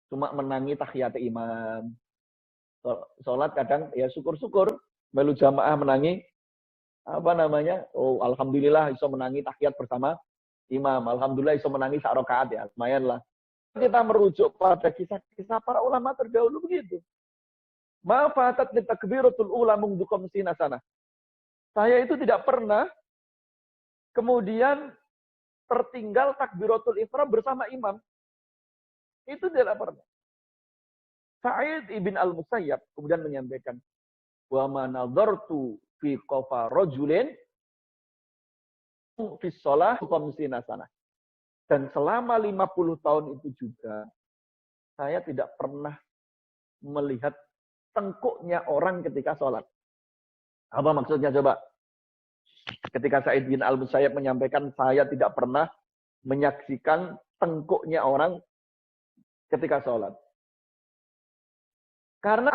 cuma menangi tahiyat imam. Sholat kadang ya syukur-syukur melu jamaah menangi alhamdulillah iso menangi tahiyat bersama imam. Alhamdulillah iso menangi sak rakaat ya, lumayan lah. Kita merujuk pada kisah-kisah para ulama terdahulu begitu. Ma fatat takbiratul ula mundu khamsina sana. Saya itu tidak pernah kemudian tertinggal takbiratul ihram bersama imam. Itu tidak pernah. Sa'id ibn al-Musayyab kemudian menyampaikan, wa ma nadartu fi qafa rajulin fi shalah khamsina sana. Dan selama 50 tahun itu juga saya tidak pernah melihat tengkuknya orang ketika sholat. Apa maksudnya coba? Ketika Sa'id bin al-Musayyab menyampaikan, saya tidak pernah menyaksikan tengkuknya orang ketika sholat. Karena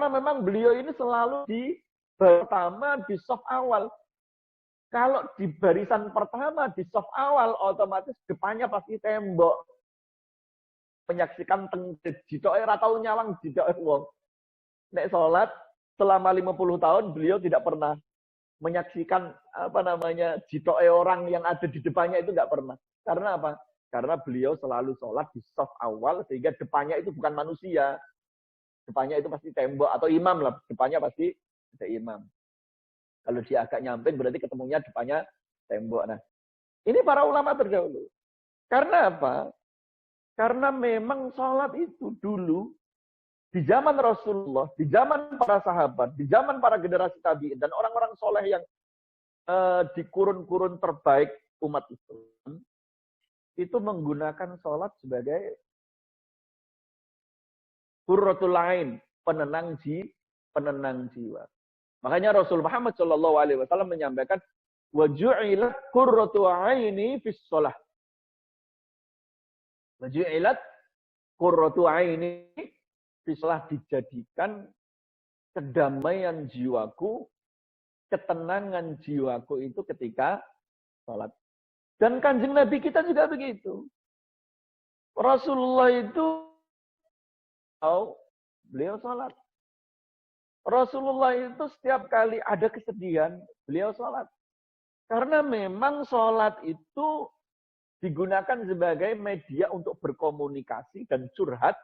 memang beliau ini selalu pertama di saf awal. Kalau di barisan pertama di saf awal, otomatis depannya pasti tembok. Menyaksikan jitoke ora tau nyawang jitoke wong. Nek salat selama 50 tahun beliau tidak pernah menyaksikan jitoke orang yang ada di depannya, itu enggak pernah. Karena apa? Karena beliau selalu sholat di saf awal sehingga depannya itu bukan manusia. Depannya itu pasti tembok atau imam lah, depannya pasti ada imam. Kalau dia agak nyamping berarti ketemunya depannya tembok. Nah, ini para ulama terdahulu. Karena apa? Karena memang sholat itu dulu, di zaman Rasulullah, di zaman para sahabat, di zaman para generasi tabi'in, dan orang-orang soleh yang di kurun-kurun terbaik umat Islam itu menggunakan sholat sebagai qurratul ain, penenang jiwa. Makanya Rasul Muhammad Shallallahu Alaihi Wasallam menyampaikan, wa ju'ilat qurratu aini fis shalah. Wa ju'ilat qurratu aini fis shalah, dijadikan kedamaian jiwaku, ketenangan jiwaku itu ketika sholat. Dan Kanjeng Nabi kita juga begitu. Rasulullah itu beliau sholat. Rasulullah itu setiap kali ada kesedihan, beliau sholat. Karena memang sholat itu digunakan sebagai media untuk berkomunikasi dan curhat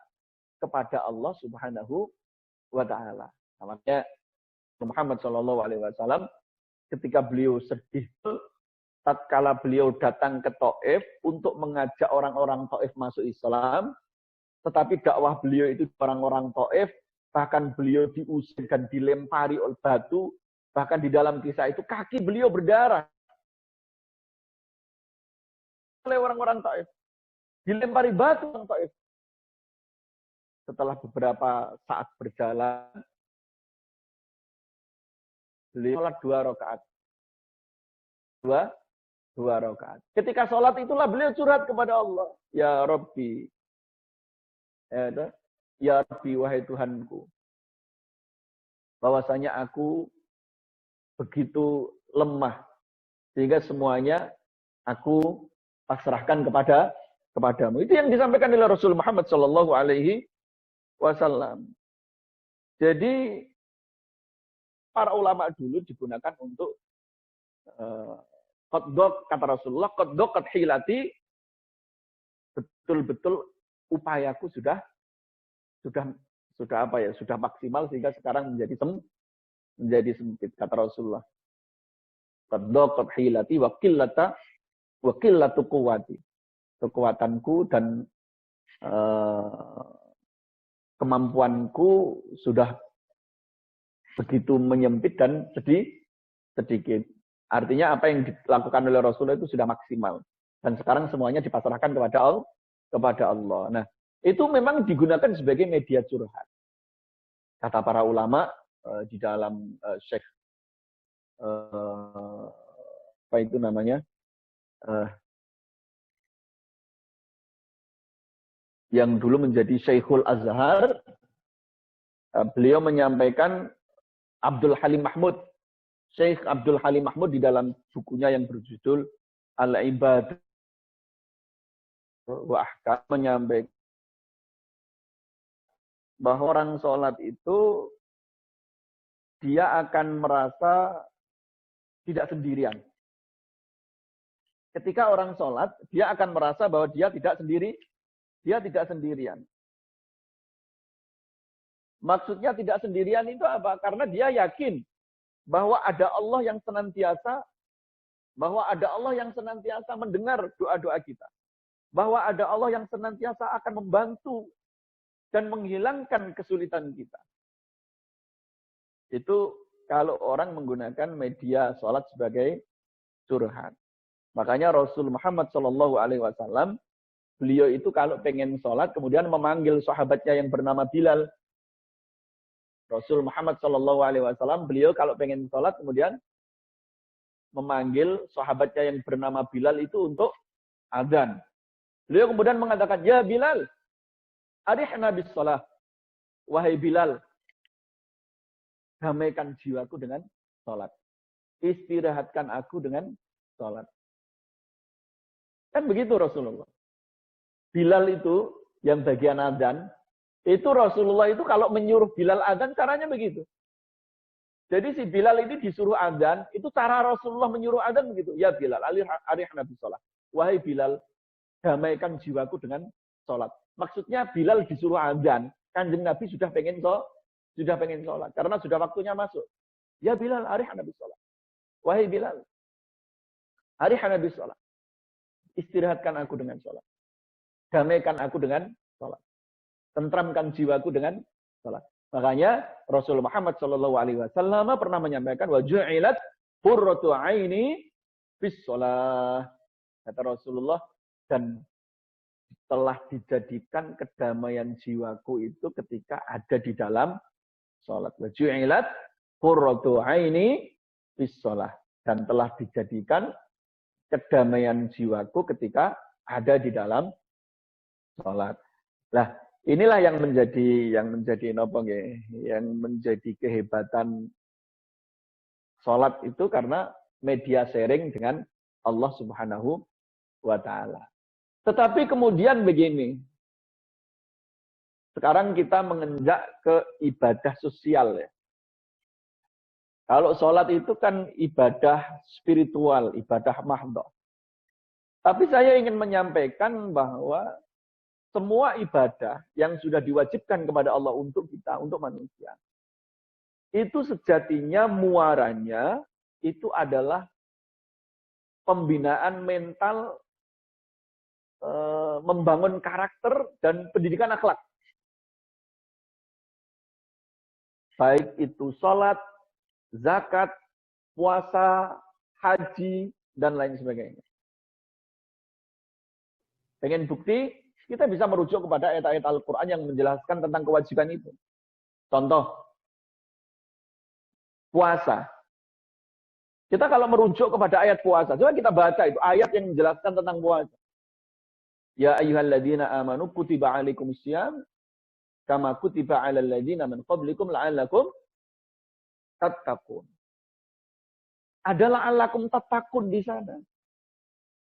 kepada Allah Subhanahu wa Ta'ala. Namanya Muhammad Shallallahu Alaihi Wasallam ketika beliau sedih, tatkala beliau datang ke Taif untuk mengajak orang-orang Taif masuk Islam, tetapi dakwah beliau itu orang-orang Taif, bahkan beliau diusir dan dilempari oleh batu, bahkan di dalam kisah itu kaki beliau berdarah oleh orang-orang Taif, dilempari batu orang Taif. Setelah beberapa saat berjalan, beliau sholat 2 rakaat. Dua rakaat. Ketika sholat itulah beliau curhat kepada Allah. Ya Rabbi. Ya Rabbi, wahai Tuhanku. Bahwasanya aku begitu lemah. Sehingga semuanya aku pasrahkan kepadamu. Itu yang disampaikan oleh Rasul Muhammad Sallallahu Alaihi Wasallam. Jadi para ulama dulu digunakan untuk qadok, kata Rasulullah, qadok qad hilati, betul-betul upayaku sudah apa ya, sudah maksimal sehingga sekarang menjadi sempit, kata Rasulullah. Qadok qad hilati wa qillatu quwwati. Kekuatanku dan kemampuanku sudah begitu menyempit dan sedikit. Artinya apa yang dilakukan oleh Rasulullah itu sudah maksimal. Dan sekarang semuanya dipasrahkan kepada Allah. Nah, itu memang digunakan sebagai media curhat. Kata para ulama di dalam Syekh apa itu namanya? Yang dulu menjadi Syekhul Azhar, beliau menyampaikan Abdul Halim Mahmud, Syekh Abdul Halim Mahmud di dalam bukunya yang berjudul Al-Ibadah wa Ahkam menyampaikan bahwa orang sholat itu dia akan merasa tidak sendirian. Ketika orang sholat, dia akan merasa bahwa dia tidak sendirian. Maksudnya tidak sendirian itu apa? Karena dia yakin bahwa ada Allah yang senantiasa mendengar doa-doa kita. Bahwa ada Allah yang senantiasa akan membantu dan menghilangkan kesulitan kita. Itu kalau orang menggunakan media sholat sebagai curhat. Makanya Rasul Muhammad SAW, beliau itu kalau pengen sholat, kemudian memanggil sahabatnya yang bernama Bilal. Rasul Muhammad SAW, beliau kalau pengen sholat, kemudian memanggil sahabatnya yang bernama Bilal itu untuk azan. Beliau kemudian mengatakan, ya Bilal, arihna bis sholat. Wahai Bilal, damaikan jiwaku dengan sholat. Istirahatkan aku dengan sholat. Kan begitu Rasulullah. Bilal itu yang bagian azan, itu Rasulullah itu kalau menyuruh Bilal azan caranya begitu. Jadi si Bilal ini disuruh azan, itu cara Rasulullah menyuruh azan begitu. Ya Bilal, arihna bis sholat. Wahai Bilal, damaikan jiwaku dengan sholat. Maksudnya Bilal disuruh azan, Kanjeng Nabi sudah pengen sholat. Karena sudah waktunya masuk. Ya Bilal, arihna bis sholat. Wahai Bilal, arihna bis sholat. Istirahatkan aku dengan sholat. Damaikan aku dengan sholat. Tentramkan jiwaku dengan sholat. Makanya Rasul Muhammad SAW pernah menyampaikan, wa ju'ilat qurratu aini fis sholat. Kata Rasulullah, dan telah dijadikan kedamaian jiwaku itu ketika ada di dalam sholat. Wa ju'ilat qurratu aini fis sholat. Dan telah dijadikan kedamaian jiwaku ketika ada di dalam sholat. Nah, inilah yang menjadi nopo nggih, yang menjadi kehebatan sholat itu karena media sharing dengan Allah Subhanahu wa taala. Tetapi kemudian begini. Sekarang kita mengenjak ke ibadah sosial ya. Kalau sholat itu kan ibadah spiritual, ibadah mahdhah. Tapi saya ingin menyampaikan bahwa semua ibadah yang sudah diwajibkan kepada Allah untuk kita, untuk manusia, itu sejatinya muaranya itu adalah pembinaan mental, membangun karakter dan pendidikan akhlak. Baik itu sholat, zakat, puasa, haji, dan lain sebagainya. Pengen bukti, kita bisa merujuk kepada ayat-ayat Al-Quran yang menjelaskan tentang kewajiban itu. Contoh, puasa. Kita kalau merujuk kepada ayat puasa, coba kita baca itu, ayat yang menjelaskan tentang puasa. Ya ayyuhalladzina amanu kutiba alaikumusiyam kama kutiba alal ladzina min qablikum la'allakum tattaqun. Adalah la'allakum tattaqun di sana.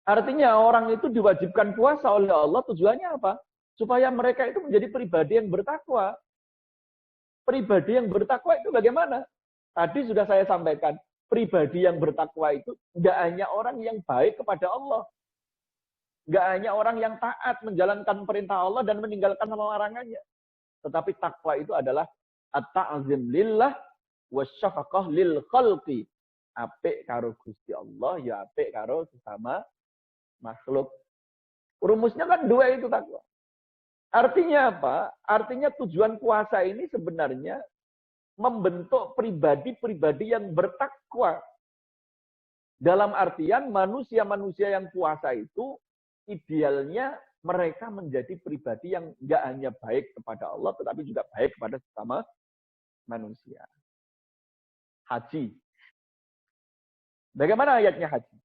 Artinya orang itu diwajibkan puasa oleh Allah, tujuannya apa? Supaya mereka itu menjadi pribadi yang bertakwa. Pribadi yang bertakwa itu bagaimana? Tadi sudah saya sampaikan, pribadi yang bertakwa itu tidak hanya orang yang baik kepada Allah. Nggak hanya orang yang taat menjalankan perintah Allah dan meninggalkan larangannya. Tetapi takwa itu adalah at-ta'zim lillah wasyafaqah lil khalqi. Apik karo Gusti Allah, ya apik karo sesama makhluk. Rumusnya kan dua itu takwa. Artinya apa? Artinya tujuan puasa ini sebenarnya membentuk pribadi-pribadi yang bertakwa. Dalam artian manusia-manusia yang puasa itu idealnya mereka menjadi pribadi yang nggak hanya baik kepada Allah, tetapi juga baik kepada sesama manusia. Haji. Bagaimana ayatnya haji?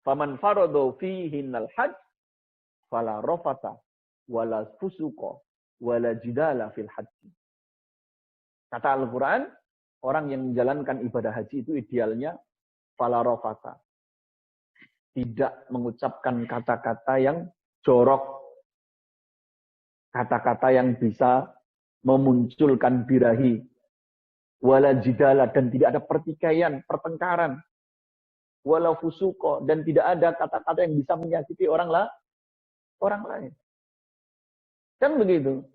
Faman faradu fihinnal hajj fala rafata wala fusuqa wala jidala fil haji. Kata Al-Quran, orang yang menjalankan ibadah haji itu idealnya fala rafata. Tidak mengucapkan kata-kata yang jorok, kata-kata yang bisa memunculkan birahi, wala jidala, dan tidak ada pertikaian, pertengkaran, wala fusuko, dan tidak ada kata-kata yang bisa menyakiti orang lain. Kan begitu.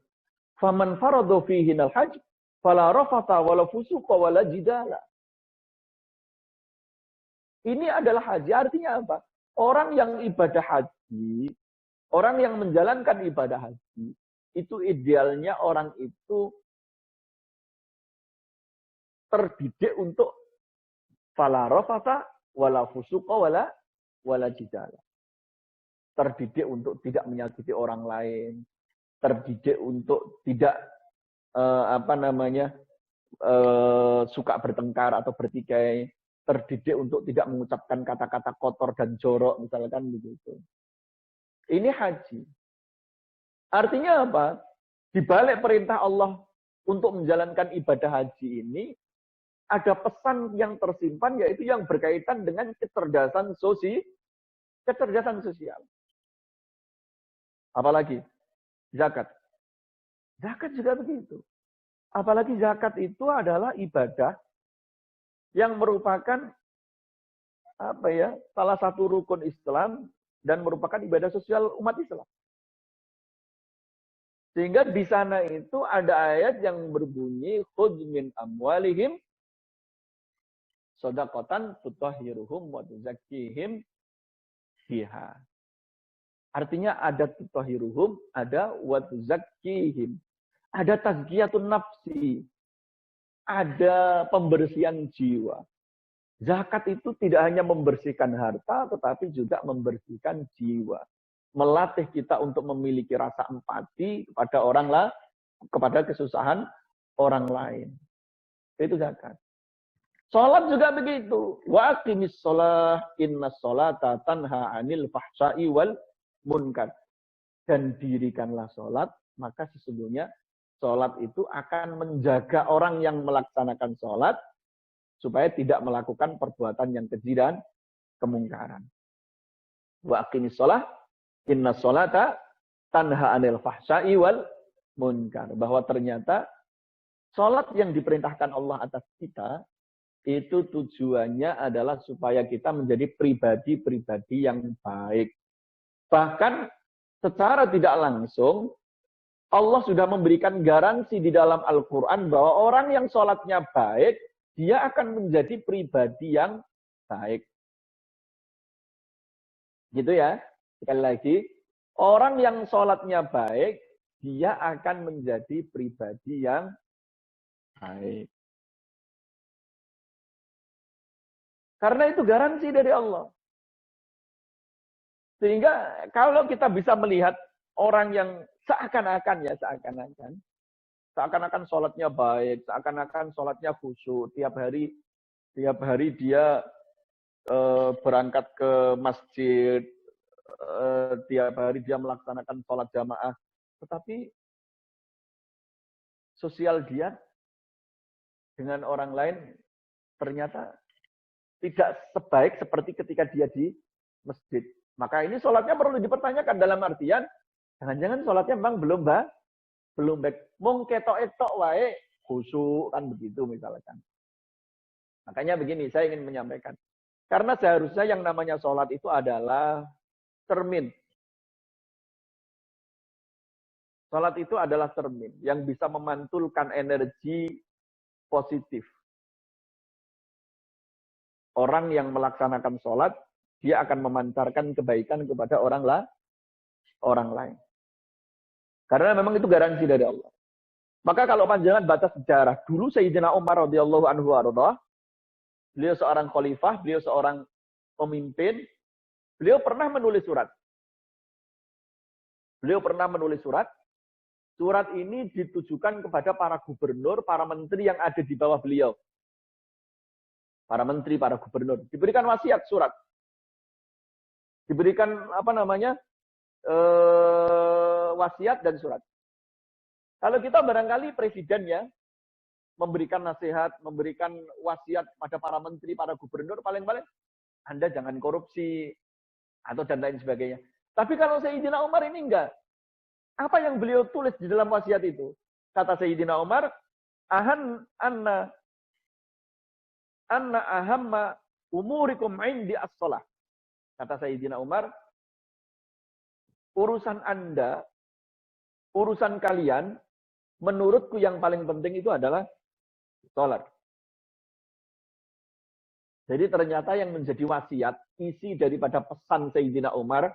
Faman faradu fihinal hajj fala rafata wala fusuko wala jidala. Ini adalah haji. Artinya apa? Orang yang ibadah haji, orang yang menjalankan ibadah haji, itu idealnya orang itu terdidik untuk fala rafata wala fusuqa wala jidala. Terdidik untuk tidak menyakiti orang lain, terdidik untuk tidak suka bertengkar atau bertikai, terdidik untuk tidak mengucapkan kata-kata kotor dan jorok, misalkan begitu. Ini haji. Artinya apa? Di balik perintah Allah untuk menjalankan ibadah haji ini, ada pesan yang tersimpan, yaitu yang berkaitan dengan kecerdasan sosial. Apalagi zakat. Zakat juga begitu. Apalagi zakat itu adalah ibadah yang merupakan salah satu rukun Islam dan merupakan ibadah sosial umat Islam. Sehingga di sana itu ada ayat yang berbunyi khudz min amwalihim shadaqatan tutahhiruhum wa tuzakkihim biha. Artinya ada tutahhiruhum, ada wa tuzakkihim. Ada tazkiyatun nafsi. Ada pembersihan jiwa. Zakat itu tidak hanya membersihkan harta, tetapi juga membersihkan jiwa. Melatih kita untuk memiliki rasa empati kepada orang lain, kepada kesusahan orang lain. Itu zakat. Sholat juga begitu. Wa aqimis sholah inna sholata tanha anil fahsya'i wal munkar. Dan dirikanlah sholat, maka sesungguhnya sholat itu akan menjaga orang yang melaksanakan sholat supaya tidak melakukan perbuatan yang keji dan kemungkaran. Wa aqimis sholah inna sholata tanha anil fahsya'i wal munkar. Bahwa ternyata sholat yang diperintahkan Allah atas kita itu tujuannya adalah supaya kita menjadi pribadi-pribadi yang baik. Bahkan secara tidak langsung, Allah sudah memberikan garansi di dalam Al-Quran bahwa orang yang sholatnya baik, dia akan menjadi pribadi yang baik. Gitu ya. Sekali lagi, orang yang sholatnya baik, dia akan menjadi pribadi yang baik. Karena itu garansi dari Allah. Sehingga kalau kita bisa melihat orang yang seakan-akan sholatnya baik, seakan-akan sholatnya khusyuk, tiap hari dia berangkat ke masjid, tiap hari dia melaksanakan sholat jamaah, tetapi sosial dia dengan orang lain ternyata tidak sebaik seperti ketika dia di masjid. Maka ini sholatnya perlu dipertanyakan dalam artian, jangan-jangan sholatnya memang belum baik. Mung ketok-etok wae khusyuk, kan begitu misalkan. Makanya begini, saya ingin menyampaikan. Karena seharusnya yang namanya sholat itu adalah cermin. Sholat itu adalah cermin yang bisa memantulkan energi positif. Orang yang melaksanakan sholat, dia akan memancarkan kebaikan kepada orang lain. Karena memang itu garansi dari Allah. Maka kalau panjangan batas sejarah, dulu Sayyidina Umar radhiyallahu anhu warḍah, beliau seorang khalifah, beliau seorang pemimpin, beliau pernah menulis surat. Surat ini ditujukan kepada para gubernur, para menteri yang ada di bawah beliau. Para menteri, para gubernur. Diberikan wasiat surat. Diberikan wasiat dan surat. Kalau kita barangkali presidennya memberikan nasihat, memberikan wasiat pada para menteri, para gubernur, paling-paling Anda jangan korupsi atau dan lain sebagainya. Tapi kalau Sayyidina Umar ini enggak. Apa yang beliau tulis di dalam wasiat itu? Kata Sayyidina Umar, anna ahamma umurikum indi as-shalah. Kata Sayyidina Umar, urusan Anda, urusan kalian, menurutku yang paling penting itu adalah sholat. Jadi ternyata yang menjadi wasiat, isi daripada pesan Sayyidina Umar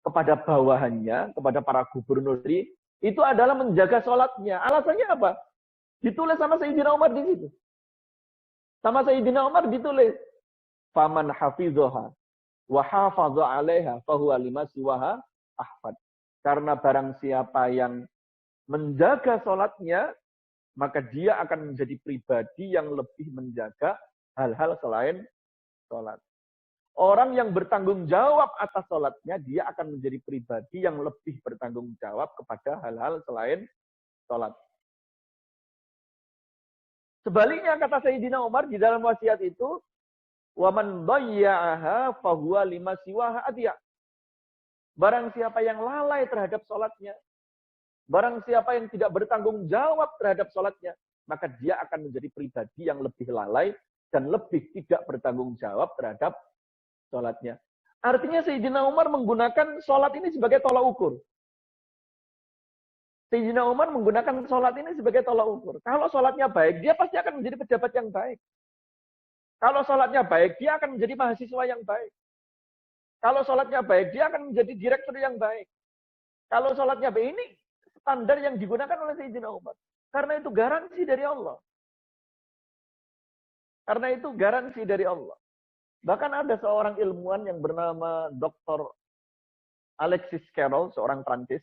kepada bawahannya, kepada para gubernur itu adalah menjaga sholatnya. Alasannya apa? Ditulis sama Sayyidina Umar di situ. Sama Sayyidina Umar ditulis, faman hafidhaha wa hafadha 'alaiha fahuwa lima siwaha ahfad. Karena barang siapa yang menjaga sholatnya, maka dia akan menjadi pribadi yang lebih menjaga hal-hal selain sholat. Orang yang bertanggung jawab atas sholatnya, dia akan menjadi pribadi yang lebih bertanggung jawab kepada hal-hal selain sholat. Sebaliknya kata Sayyidina Umar di dalam wasiat itu, waman dhayya'aha fahuwa lima siwaha adya. Barang siapa yang lalai terhadap sholatnya, barang siapa yang tidak bertanggung jawab terhadap sholatnya, maka dia akan menjadi pribadi yang lebih lalai dan lebih tidak bertanggung jawab terhadap sholatnya. Artinya Sayyidina Umar menggunakan sholat ini sebagai tolak ukur. Sayyidina Umar menggunakan sholat ini sebagai tolak ukur. Kalau sholatnya baik, dia pasti akan menjadi pejabat yang baik. Kalau sholatnya baik, dia akan menjadi mahasiswa yang baik. Kalau sholatnya baik, dia akan menjadi direktur yang baik. Kalau sholatnya baik, ini standar yang digunakan oleh Sayyidina Umar. Karena itu garansi dari Allah. Karena itu garansi dari Allah. Bahkan ada seorang ilmuwan yang bernama Dr. Alexis Carrel, seorang Prancis.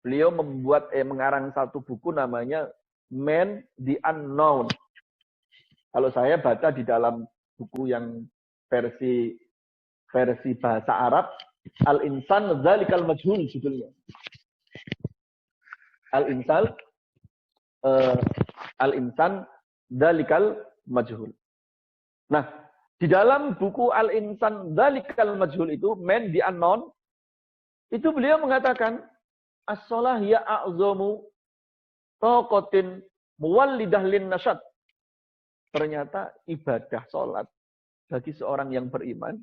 Beliau mengarang satu buku namanya Man the Unknown. Kalau saya baca di dalam buku yang versi bahasa Arab, Al-Insan Dzalikal Majhul judulnya. Al-Insan Dzalikal Majhul. Nah, di dalam buku Al-Insan Dzalikal Majhul itu, Man the Unknown, itu beliau mengatakan, as-shalah hiya a'zamu taqatin muwallidah lin nasyad. Ternyata ibadah sholat bagi seorang yang beriman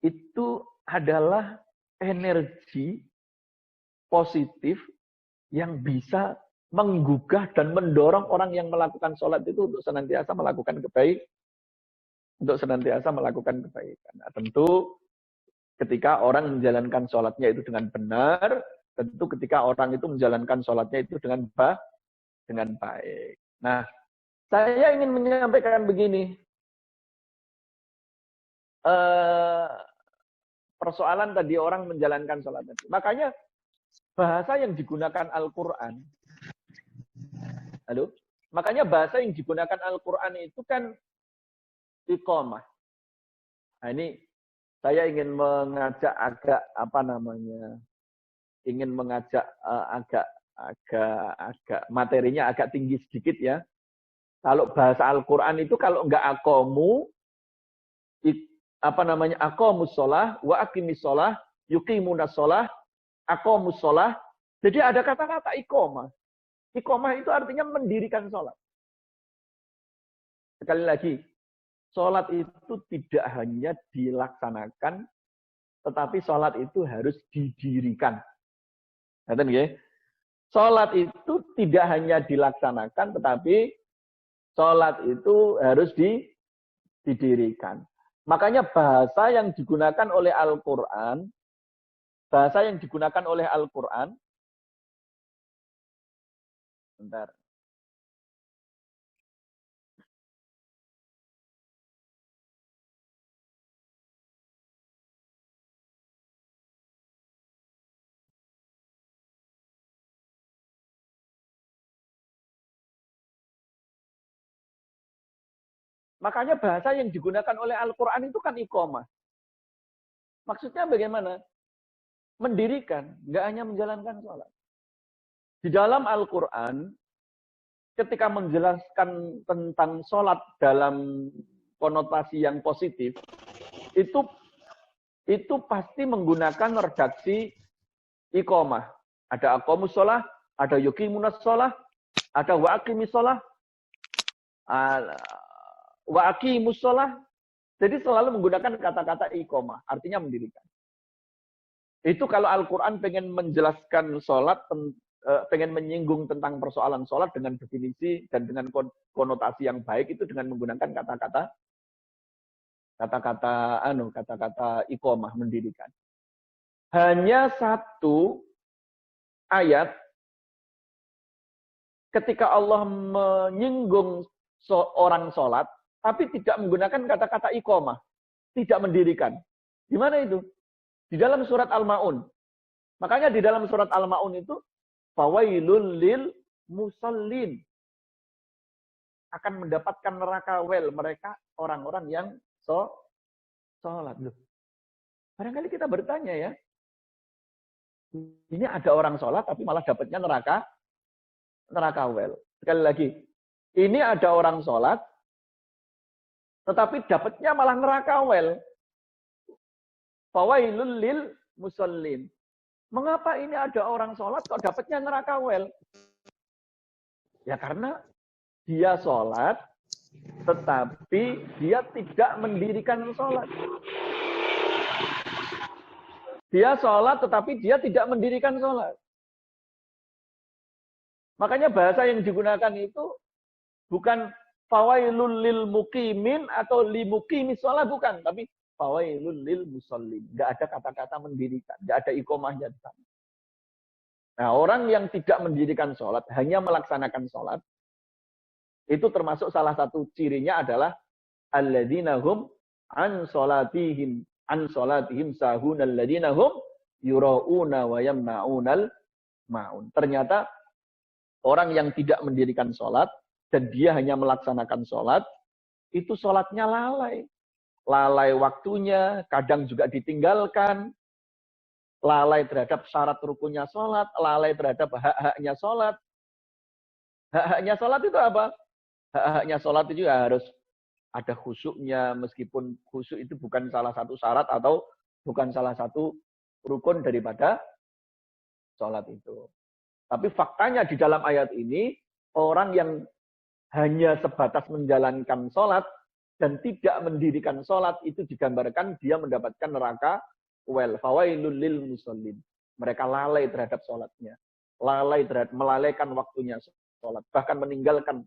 itu adalah energi positif yang bisa menggugah dan mendorong orang yang melakukan sholat itu untuk senantiasa melakukan kebaikan. Nah, tentu ketika orang menjalankan sholatnya itu dengan benar, tentu ketika orang itu menjalankan sholatnya itu dengan baik. Nah, saya ingin menyampaikan begini. Persoalan tadi orang menjalankan sholat tadi. Makanya bahasa yang digunakan Al-Quran. Makanya bahasa yang digunakan Al-Quran itu kan iqamah. Nah, ini saya ingin mengajak agak materinya agak tinggi sedikit ya. Kalau bahasa Al-Quran itu kalau enggak aqamu, aqamus sholah, wa aqimis sholah, yuqimunas sholah, aqamus sholah. Jadi ada kata-kata iqamah. Iqamah itu artinya mendirikan sholat. Sekali lagi, sholat itu tidak hanya dilaksanakan, tetapi sholat itu harus didirikan. Ngerti nggih? Sholat itu tidak hanya dilaksanakan, tetapi sholat itu harus didirikan. Makanya bahasa yang digunakan oleh Al-Quran, bentar. Makanya bahasa yang digunakan oleh Al-Quran itu kan iqamah. Maksudnya bagaimana? Mendirikan, nggak hanya menjalankan sholat. Di dalam Al-Quran, ketika menjelaskan tentang sholat dalam konotasi yang positif, itu pasti menggunakan redaksi iqamah. Ada aqamus sholah, ada yuqimunas sholah, ada wa aqimis sholah, wa aqimus sholah. Jadi selalu menggunakan kata-kata iqamah, artinya mendirikan. Itu kalau Al-Quran pengen menjelaskan sholat, pengen menyinggung tentang persoalan sholat dengan definisi dan dengan konotasi yang baik, itu dengan menggunakan kata-kata iqamah, mendirikan. Hanya satu ayat ketika Allah menyinggung orang sholat, tapi tidak menggunakan kata-kata iqamah, tidak mendirikan. Di mana itu? Di dalam surat Al-Ma'un. Makanya di dalam surat Al-Ma'un itu, fawailul lil musallin. Akan mendapatkan neraka mereka orang-orang yang sholat. Loh. Barangkali kita bertanya ya, ini ada orang sholat tapi malah dapatnya neraka Sekali lagi, ini ada orang sholat tetapi dapatnya malah neraka fawailul lil musallin. Mengapa ini ada orang sholat kok dapatnya neraka Ya karena dia sholat, tetapi dia tidak mendirikan sholat. Dia sholat, tetapi dia tidak mendirikan sholat. Makanya bahasa yang digunakan itu bukan fawailul lil muqimin atau li muqimis sholat, bukan. Tapi fawailul lil musallin. Nggak ada kata-kata mendirikan. Nggak ada iqomahnya di sana. Nah, orang yang tidak mendirikan sholat, hanya melaksanakan sholat, itu termasuk salah satu cirinya adalah alladzina hum an salatihim sahun alladzina hum yura'una wa yamna'unal ma'un. Ternyata orang yang tidak mendirikan sholat dan dia hanya melaksanakan sholat, itu sholatnya lalai. Lalai waktunya, kadang juga ditinggalkan. Lalai terhadap syarat rukunnya sholat, lalai terhadap hak-haknya sholat. Hak-haknya sholat itu apa? Hak-haknya sholat itu juga harus ada khusyuknya, meskipun khusyuk itu bukan salah satu syarat atau bukan salah satu rukun daripada sholat itu. Tapi faktanya di dalam ayat ini, orang yang hanya sebatas menjalankan sholat dan tidak mendirikan sholat itu digambarkan dia mendapatkan neraka fawailul lil musallin. Mereka lalai terhadap sholatnya. Lalai terhadap melalaikan waktunya sholat. Bahkan meninggalkan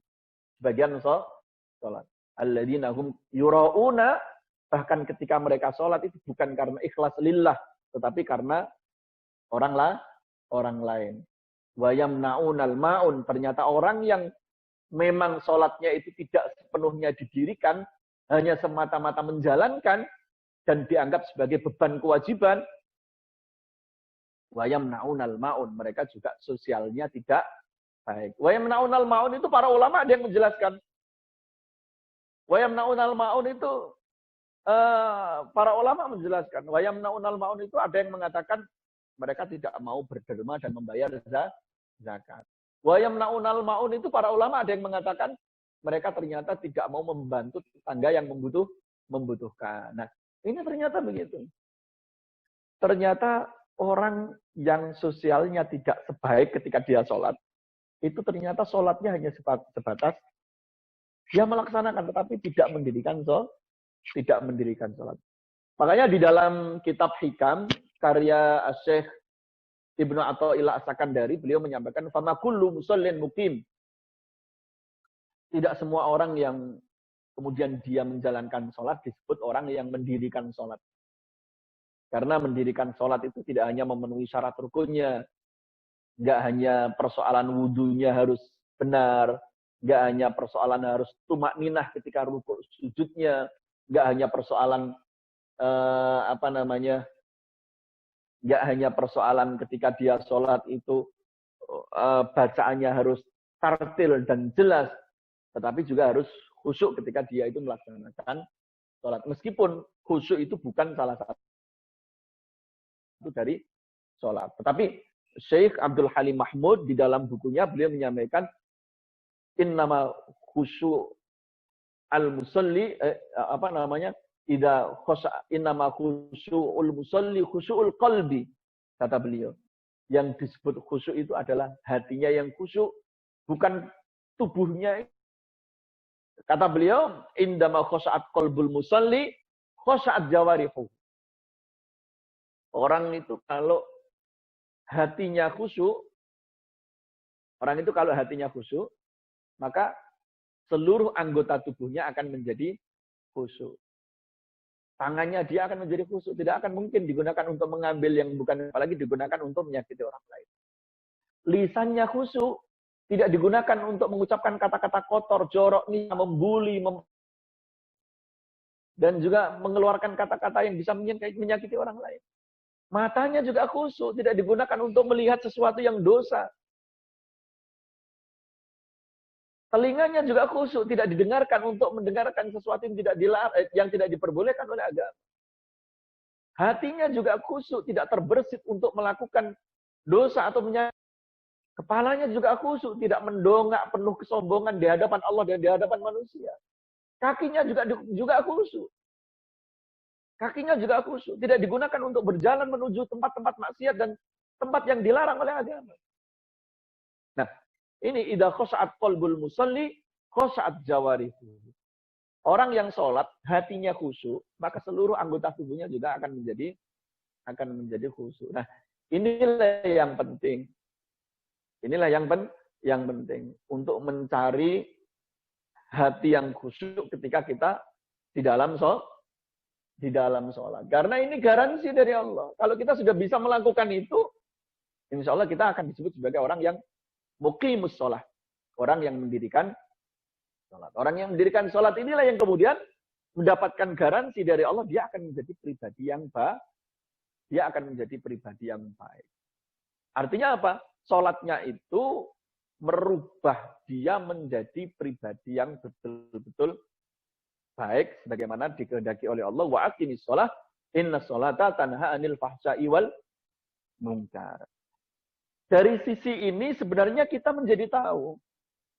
sebagian sholat. Alladzina hum yura'una, bahkan ketika mereka sholat itu bukan karena ikhlas lillah, tetapi karena orang lain. Wa yamna'unal ma'un, ternyata orang yang memang sholatnya itu tidak sepenuhnya didirikan, hanya semata-mata menjalankan dan dianggap sebagai beban kewajiban. Wa yamna'unal ma'un, mereka juga sosialnya tidak baik. Wa yamna'unal ma'un itu para ulama ada yang menjelaskan. Wa yamna'unal ma'un itu para ulama menjelaskan. Wa yamna'unal ma'un itu ada yang mengatakan mereka tidak mau berderma dan membayar zakat. Wa yamna'unal ma'un itu para ulama ada yang mengatakan mereka ternyata tidak mau membantu tetangga yang membutuhkan. Nah, ini ternyata begitu. Ternyata orang yang sosialnya tidak sebaik ketika dia sholat, itu ternyata sholatnya hanya sebatas dia melaksanakan, tetapi tidak mendirikan sholat. Makanya di dalam kitab Hikam, karya Syekh Ibnu Athaillah As-Sakandari, beliau menyampaikan, "Fama kullu musallin muqim." Tidak semua orang yang kemudian dia menjalankan sholat disebut orang yang mendirikan sholat. Karena mendirikan sholat itu tidak hanya memenuhi syarat rukunnya, nggak hanya persoalan wudhunya harus benar, nggak hanya persoalan harus tumakninah ketika rukuk sujudnya, nggak hanya persoalan nggak hanya persoalan ketika dia sholat itu bacaannya harus tartil dan jelas, tetapi juga harus khusyuk ketika dia itu melaksanakan sholat. Meskipun khusyuk itu bukan salah satu dari sholat. Tetapi Syekh Abdul Halim Mahmud di dalam bukunya beliau menyampaikan innama khusyuk al-musalli innama khusyu'ul musalli khusyu'ul qalbi, kata beliau. Yang disebut khusyuk itu adalah hatinya yang khusyuk, bukan tubuhnya. Kata beliau, indama khusya'at qalbul musalli khusya'at jawarihu. Orang itu kalau hatinya khusyuk, maka seluruh anggota tubuhnya akan menjadi khusyuk. Tangannya dia akan menjadi khusyuk. Tidak akan mungkin digunakan untuk mengambil yang bukan, apalagi digunakan untuk menyakiti orang lain. Lisannya khusyuk. Tidak digunakan untuk mengucapkan kata-kata kotor, jorok, membuli, dan juga mengeluarkan kata-kata yang bisa menyakiti orang lain. Matanya juga khusyuk. Tidak digunakan untuk melihat sesuatu yang dosa. Telinganya juga khusyuk, tidak didengarkan untuk mendengarkan sesuatu yang tidak diperbolehkan oleh agama. Hatinya juga khusyuk, tidak terbersit untuk melakukan dosa atau menyakiti. Kepalanya juga khusyuk, tidak mendongak penuh kesombongan di hadapan Allah dan di hadapan manusia. Kakinya juga khusyuk. Tidak digunakan untuk berjalan menuju tempat-tempat maksiat dan tempat yang dilarang oleh agama. Nah, ini idza khasha'at qalbul musalli khasha'at jawarihu. Orang yang sholat hatinya khusyuk, maka seluruh anggota tubuhnya juga akan menjadi khusyuk. Nah, inilah yang penting. Inilah yang penting untuk mencari hati yang khusyuk ketika kita di dalam sholat. Karena ini garansi dari Allah. Kalau kita sudah bisa melakukan itu, insya Allah kita akan disebut sebagai orang yang muqimus sholat. Orang yang mendirikan sholat. Orang yang mendirikan sholat inilah yang kemudian mendapatkan garansi dari Allah, dia akan menjadi pribadi yang baik. Dia akan menjadi pribadi yang baik. Artinya apa? Sholatnya itu merubah dia menjadi pribadi yang betul-betul baik, sebagaimana dikehendaki oleh Allah. Wa aqimis sholah, inna sholata tanha anil fahsya'i wal munkar. Dari sisi ini sebenarnya kita menjadi tahu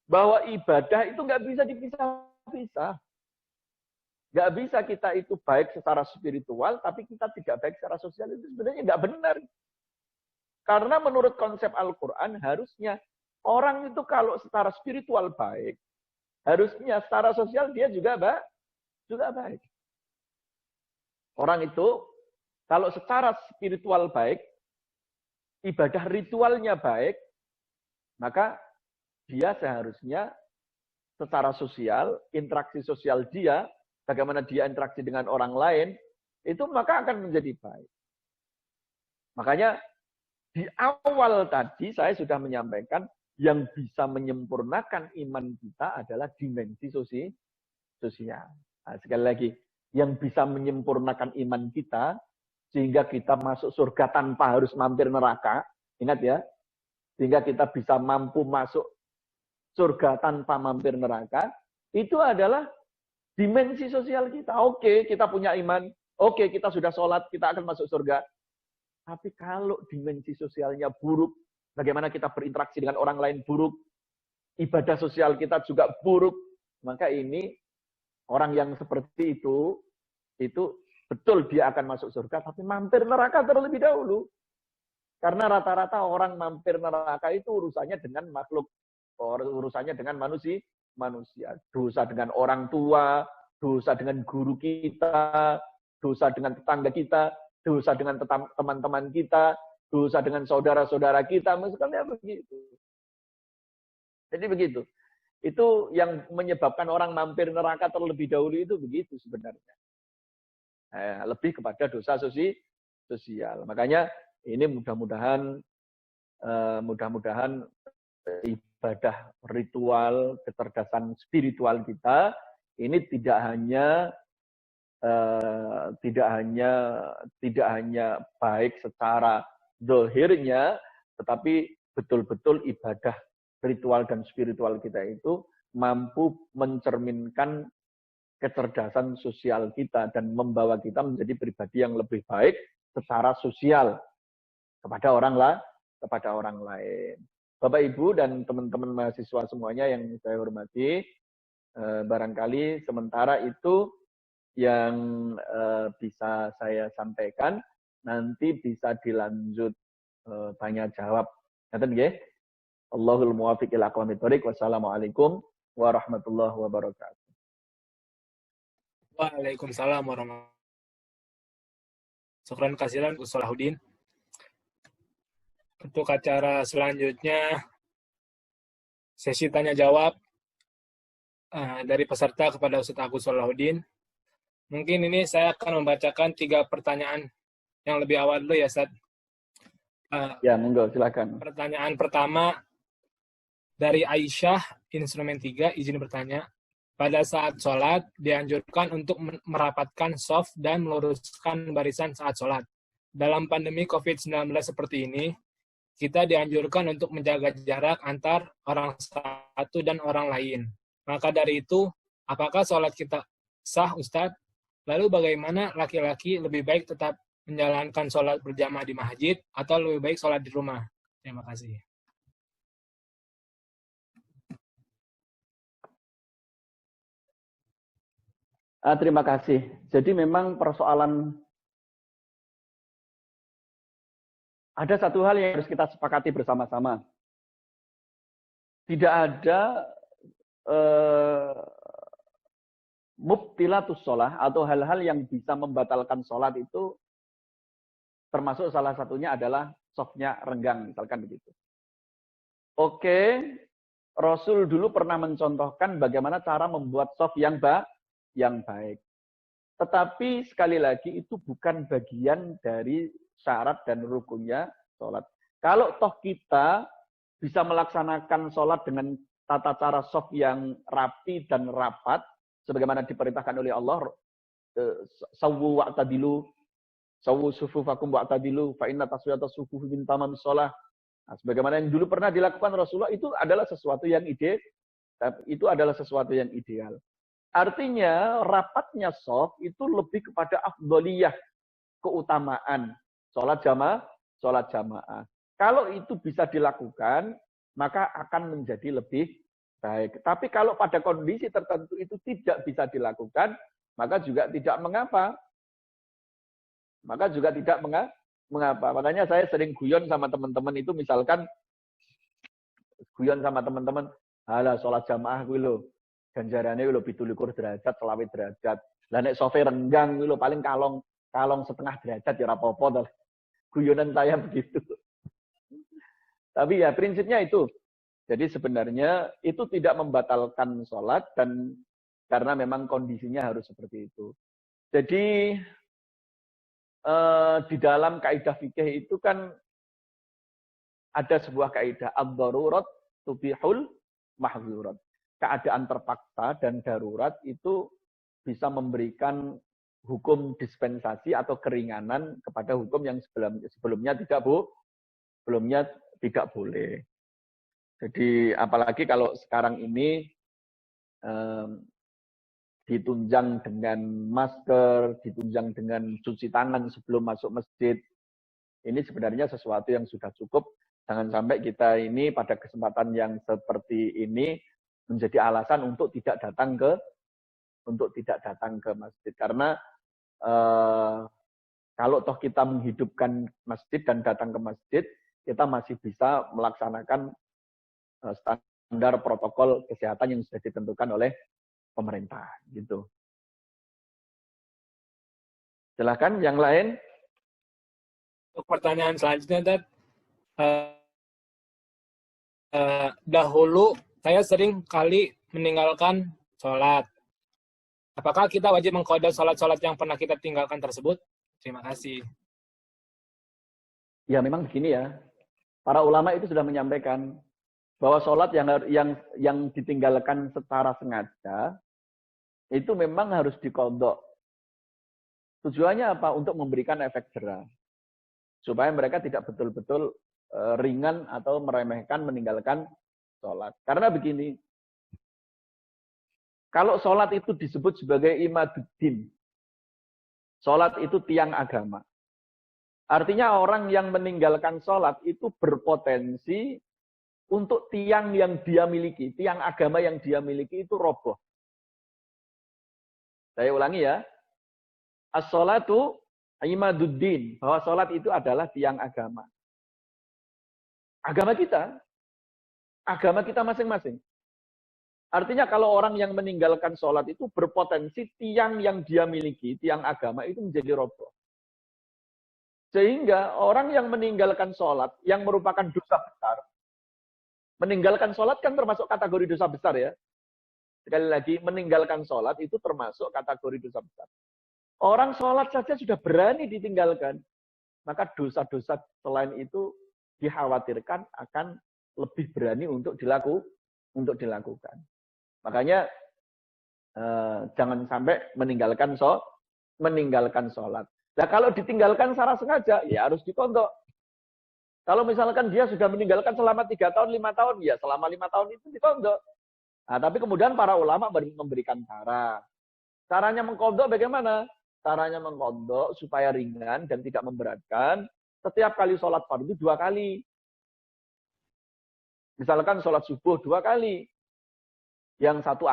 bahwa ibadah itu nggak bisa dipisah-pisah. Nggak bisa kita itu baik secara spiritual, tapi kita tidak baik secara sosial. Itu sebenarnya nggak benar. Karena menurut konsep Al-Quran, harusnya orang itu kalau secara spiritual baik, harusnya secara sosial dia juga baik. Orang itu kalau secara spiritual baik, ibadah ritualnya baik, maka dia seharusnya secara sosial, interaksi sosial dia, bagaimana dia interaksi dengan orang lain, itu maka akan menjadi baik. Makanya di awal tadi saya sudah menyampaikan yang bisa menyempurnakan iman kita adalah dimensi sosial. Nah, sekali lagi, yang bisa menyempurnakan iman kita sehingga kita masuk surga tanpa harus mampir neraka, ingat ya, sehingga kita bisa mampu masuk surga tanpa mampir neraka, itu adalah dimensi sosial kita. Oke, kita punya iman, oke, kita sudah sholat, kita akan masuk surga. Tapi kalau dimensi sosialnya buruk, bagaimana kita berinteraksi dengan orang lain buruk, ibadah sosial kita juga buruk, maka ini orang yang seperti itu betul dia akan masuk surga, tapi mampir neraka terlebih dahulu. Karena rata-rata orang mampir neraka itu urusannya dengan makhluk, urusannya dengan manusia. Dosa dengan orang tua, dosa dengan guru kita, dosa dengan tetangga kita, dosa dengan teman-teman kita, dosa dengan saudara-saudara kita, misalnya begitu. Jadi begitu. Itu yang menyebabkan orang mampir neraka terlebih dahulu itu begitu sebenarnya. Lebih kepada dosa sosial. Makanya ini mudah-mudahan ibadah ritual, kecerdasan spiritual kita ini tidak hanya baik secara zahirnya, tetapi betul-betul ibadah ritual dan spiritual kita itu mampu mencerminkan kecerdasan sosial kita dan membawa kita menjadi pribadi yang lebih baik secara sosial kepada orang lain. Bapak Ibu dan teman-teman mahasiswa semuanya yang saya hormati, barangkali sementara itu yang bisa saya sampaikan, nanti bisa dilanjut tanya jawab. Ngaten nggih? Allahul muwaffiq ila aqwamit thoriq. Wassalamualaikum warahmatullahi wabarakatuh. Waalaikumsalam warahmatullahi wabarakatuh. Syukran kasiran Ustaz Salahuddin. Untuk acara selanjutnya, sesi tanya jawab dari peserta kepada Ustaz Agus Salahuddin. Mungkin ini saya akan membacakan 3 pertanyaan yang lebih awal dulu ya, Ustaz. Ya, monggo, silakan. Pertanyaan pertama dari Aisyah, instrumen 3, izin bertanya. Pada saat sholat, dianjurkan untuk merapatkan shaf dan meluruskan barisan saat sholat. Dalam pandemi COVID-19 seperti ini, kita dianjurkan untuk menjaga jarak antar orang satu dan orang lain. Maka dari itu, apakah sholat kita sah, Ustadz? Lalu bagaimana laki-laki lebih baik tetap menjalankan sholat berjamaah di masjid atau lebih baik sholat di rumah? Terima kasih. Terima kasih. Jadi memang persoalan, ada satu hal yang harus kita sepakati bersama-sama. Tidak ada mubtilatus sholah atau hal-hal yang bisa membatalkan sholat itu, termasuk salah satunya adalah shafnya renggang, misalkan begitu. Oke, Rasul dulu pernah mencontohkan bagaimana cara membuat shaf yang baik. Tetapi sekali lagi itu bukan bagian dari syarat dan rukunnya sholat. Kalau toh kita bisa melaksanakan sholat dengan tata cara shaf yang rapi dan rapat, sebagaimana diperintahkan oleh Allah, sawwu wa'tadilu, sawwu sufufakum wa'tadilu, fa inna taswiyatas sufufi min tamamis shalah. Nah, sebagaimana yang dulu pernah dilakukan Rasulullah, itu adalah sesuatu yang ideal. Artinya rapatnya shaf itu lebih kepada afdholiyah, keutamaan sholat jamaah. Kalau itu bisa dilakukan, maka akan menjadi lebih baik. Tapi kalau pada kondisi tertentu itu tidak bisa dilakukan, maka juga tidak mengapa. Makanya saya sering guyon sama teman-teman itu, misalkan guyon sama teman-teman, halah sholat jamaah kuwi lho, ganjarane kuwi lho 17 derajat, 20 derajat. Lah nek sofe renggang kuwi lho paling kalong setengah derajat ya ora apa-apa to. Guyonan saya begitu. Tapi ya prinsipnya itu. Jadi sebenarnya itu tidak membatalkan sholat, dan karena memang kondisinya harus seperti itu. Jadi di dalam kaidah fikih itu kan ada sebuah kaidah ad-darurat tubihul mahzurat. Keadaan terpaksa dan darurat itu bisa memberikan hukum dispensasi atau keringanan kepada hukum yang sebelumnya tidak boleh. Jadi apalagi kalau sekarang ini ditunjang dengan masker, ditunjang dengan cuci tangan sebelum masuk masjid. Ini sebenarnya sesuatu yang sudah cukup. Jangan sampai kita ini pada kesempatan yang seperti ini menjadi alasan untuk tidak datang ke masjid. Karena kalau toh kita menghidupkan masjid dan datang ke masjid, kita masih bisa melaksanakan standar protokol kesehatan yang sudah ditentukan oleh pemerintah, gitu. Silakan yang lain. Untuk pertanyaan selanjutnya, Dad. Dahulu saya sering kali meninggalkan sholat. Apakah kita wajib mengqadha sholat-sholat yang pernah kita tinggalkan tersebut? Terima kasih. Ya memang begini ya. Para ulama itu sudah menyampaikan bahwa sholat yang ditinggalkan secara sengaja itu memang harus diqadha. Tujuannya apa? Untuk memberikan efek jera. Supaya mereka tidak betul-betul ringan atau meremehkan meninggalkan sholat. Karena begini, kalau sholat itu disebut sebagai imaduddin, sholat itu tiang agama. Artinya orang yang meninggalkan sholat itu berpotensi untuk tiang yang dia miliki, tiang agama yang dia miliki itu roboh. Saya ulangi ya. As-sholatu imaduddin, bahwa sholat itu adalah tiang agama. Agama kita masing-masing. Artinya kalau orang yang meninggalkan sholat itu berpotensi tiang yang dia miliki, tiang agama itu menjadi roboh. Sehingga orang yang meninggalkan sholat, yang merupakan dosa besar, meninggalkan sholat kan termasuk kategori dosa besar ya. Sekali lagi, meninggalkan sholat itu termasuk kategori dosa besar. Orang sholat saja sudah berani ditinggalkan, maka dosa-dosa selain itu dikhawatirkan akan lebih berani untuk dilakukan. Makanya jangan sampai meninggalkan sholat. Nah kalau ditinggalkan secara sengaja, ya harus diqadha. Kalau misalkan dia sudah meninggalkan selama 3 tahun, 5 tahun, ya selama 5 tahun itu diqadha. Nah, tapi kemudian para ulama memberikan cara. Caranya mengqadha bagaimana? Caranya mengqadha supaya ringan dan tidak memberatkan. Setiap kali sholat fardu 2 kali. Misalkan sholat subuh 2 kali. Yang satu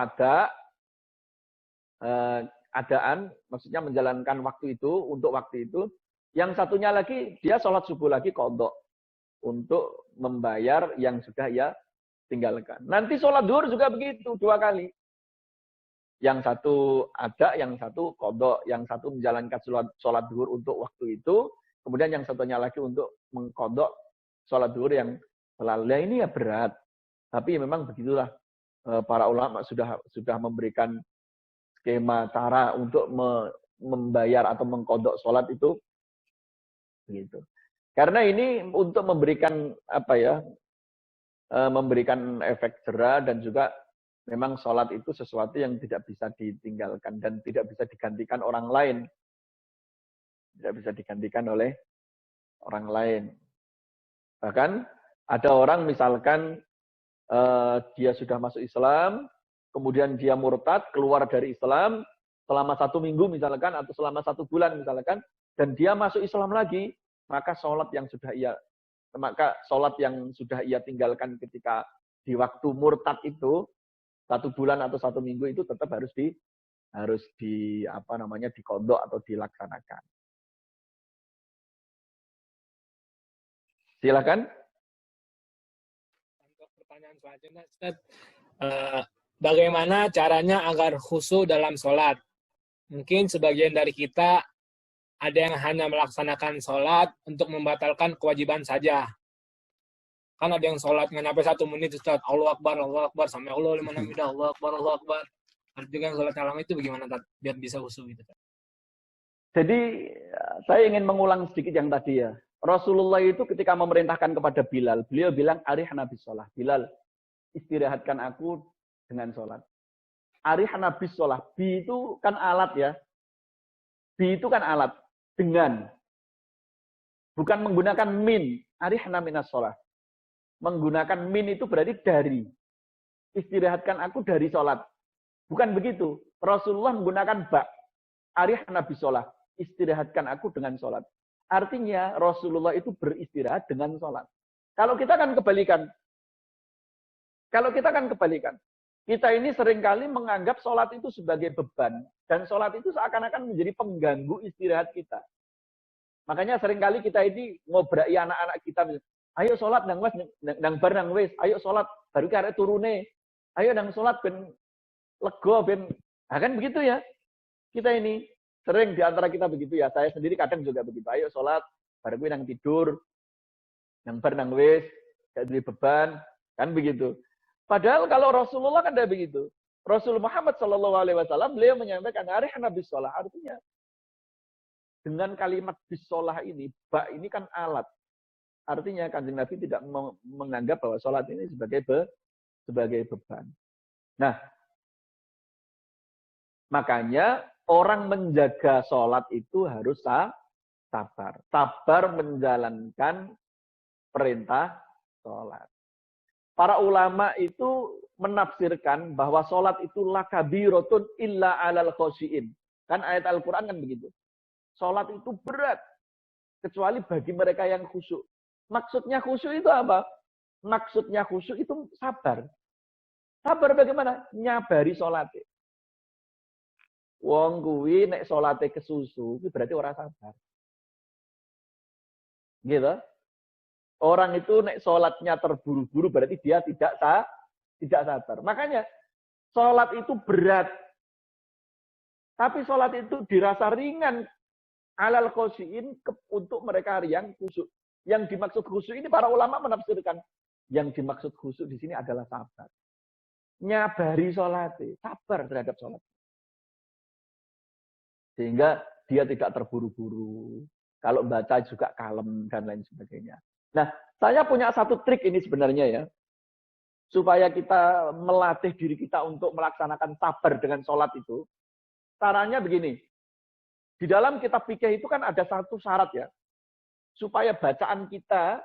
adaan, maksudnya menjalankan waktu itu, untuk waktu itu. Yang satunya lagi, dia sholat subuh lagi qadha. Untuk membayar yang sudah ia tinggalkan. Nanti sholat zuhur juga begitu, 2 kali. Yang satu ada, yang satu qadha. Yang satu menjalankan sholat zuhur untuk waktu itu. Kemudian yang satunya lagi untuk mengqadha sholat zuhur yang selalu. Nah, ini ya berat. Tapi memang begitulah. Para ulama sudah memberikan skema cara untuk membayar atau mengqadha sholat itu gitu. Karena ini untuk memberikan memberikan efek jera dan juga Memang sholat itu sesuatu yang tidak bisa ditinggalkan dan tidak bisa digantikan orang lain. Tidak bisa digantikan oleh orang lain. Bahkan ada orang misalkan dia sudah masuk Islam, kemudian dia murtad, keluar dari Islam, selama 1 minggu misalkan, atau selama 1 bulan misalkan, dan dia masuk Islam lagi, maka sholat yang sudah ia tinggalkan ketika di waktu murtad itu, 1 bulan atau 1 minggu itu tetap harus dikodok atau dilaksanakan. Silakan. Untuk pertanyaan selanjutnya, Ustaz, bagaimana caranya agar khusyuk dalam sholat? Mungkin sebagian dari kita ada yang hanya melaksanakan sholat untuk membatalkan kewajiban saja. Kan ada yang sholat nggak nyampe 1 menit, Ustaz. Allahu Akbar, sampai Allah liman hamidah, Allahu Akbar. Ada juga yang sholat lama itu bagaimana, Ustaz? Biar bisa khusyuk gitu, Ustaz. Jadi saya ingin mengulang sedikit yang tadi ya. Rasulullah itu ketika memerintahkan kepada Bilal, beliau bilang, arihna bis sholah. Bilal, istirahatkan aku dengan sholat. Arihna bis sholah. Bi itu kan alat ya. Bi itu kan alat. Dengan. Bukan menggunakan min. Arihna minas sholah. Menggunakan min itu berarti dari. Istirahatkan aku dari sholat. Bukan begitu. Rasulullah menggunakan ba. Arihna bis sholah. Istirahatkan aku dengan sholat. Artinya Rasulullah itu beristirahat dengan sholat. Kalau kita kan kebalikan. Kita ini seringkali menganggap sholat itu sebagai beban. Dan sholat itu seakan-akan menjadi pengganggu istirahat kita. Makanya seringkali kita ini ngobrai anak-anak kita. Ayo sholat nang wes, nang bar nang wes. Ayo sholat, baru karek turune. Ayo nang sholat ben lego, ben. Nah, kan begitu ya. Kita ini sering di antara kita begitu ya. Saya sendiri kadang juga begitu. Ayo sholat, baru gue nang tidur. Nang bar nang wes, gak ada beban. Kan begitu. Padahal kalau Rasulullah kan tidak begitu. Rasul Muhammad SAW beliau menyampaikan arihna bis sholah. Artinya dengan kalimat bis sholah ini, ba ini kan alat. Artinya Kanjeng Nabi tidak menganggap bahwa sholat ini sebagai beban. Nah, makanya orang menjaga sholat itu harus sabar. Sabar menjalankan perintah sholat. Para ulama itu menafsirkan bahwa sholat itu lakabiratun illa alal khosyi'in. Kan ayat Al-Quran kan begitu. Sholat itu berat. Kecuali bagi mereka yang khusyuk. Maksudnya khusyuk itu apa? Maksudnya khusyuk itu sabar. Sabar bagaimana? Nyabari sholatnya. Wong kuwi nek sholatnya kesusu, itu berarti orang sabar. Gitu. Orang itu nek sholatnya terburu-buru berarti dia tidak sabar. Makanya sholat itu berat. Tapi sholat itu dirasa ringan alal khosyi'in untuk mereka yang khusyuk. Yang dimaksud khusyuk ini para ulama menafsirkan. Yang dimaksud khusyuk di sini adalah sabar. Nyabari sholat, sabar terhadap sholat. Sehingga dia tidak terburu-buru. Kalau baca juga kalem dan lain sebagainya. Nah, saya punya satu trik ini sebenarnya ya. Supaya kita melatih diri kita untuk melaksanakan sabar dengan sholat itu. Caranya begini. Di dalam kitab fikih itu kan ada satu syarat ya. Supaya bacaan kita,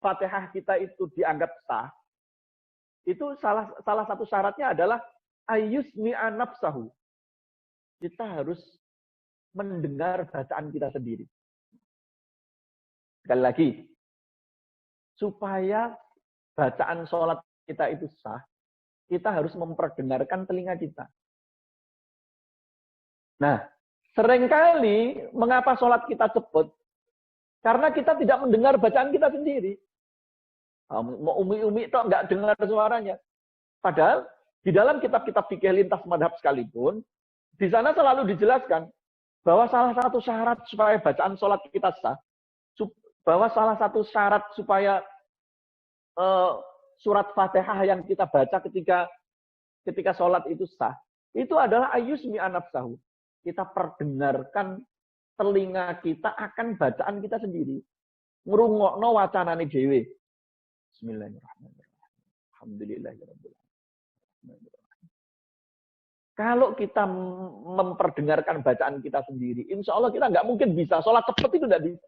Fatihah kita itu dianggap sah. Itu salah satu syaratnya adalah ayyusmi'a nafsahu. Kita harus mendengar bacaan kita sendiri. Sekali lagi, supaya bacaan sholat kita itu sah, kita harus memperdengarkan telinga kita. Nah, seringkali mengapa sholat kita cepat? Karena kita tidak mendengar bacaan kita sendiri. Mau umi-umi itu nggak dengar suaranya. Padahal di dalam kitab-kitab fikih lintas madhab sekalipun, di sana selalu dijelaskan bahwa salah satu syarat supaya bacaan sholat kita sah, bahwa salah satu syarat supaya surat Fatihah yang kita baca ketika sholat itu sah, itu adalah ayyusmi'a nafsahu. Kita perdengarkan telinga kita akan bacaan kita sendiri. Ngrungokno wacanane dhewe. Bismillahirrahmanirrahim. Alhamdulillahirabbil alamin. Kalau kita memperdengarkan bacaan kita sendiri, insya Allah kita nggak mungkin bisa. Sholat cepat itu nggak bisa.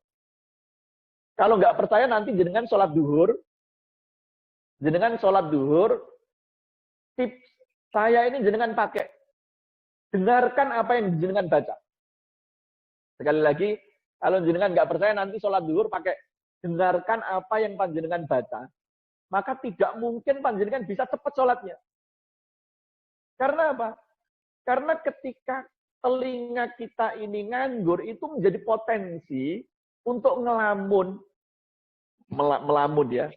Kalau nggak percaya nanti jenengan sholat duhur, tips saya ini jenengan pakai. Dengarkan apa yang jenengan baca. Sekali lagi, kalau jenengan nggak percaya nanti sholat duhur pakai dengarkan apa yang panjenengan baca, maka tidak mungkin panjenengan bisa cepat sholatnya. Karena apa? Karena ketika telinga kita ini nganggur, itu menjadi potensi untuk ngelamun. Melamun ya.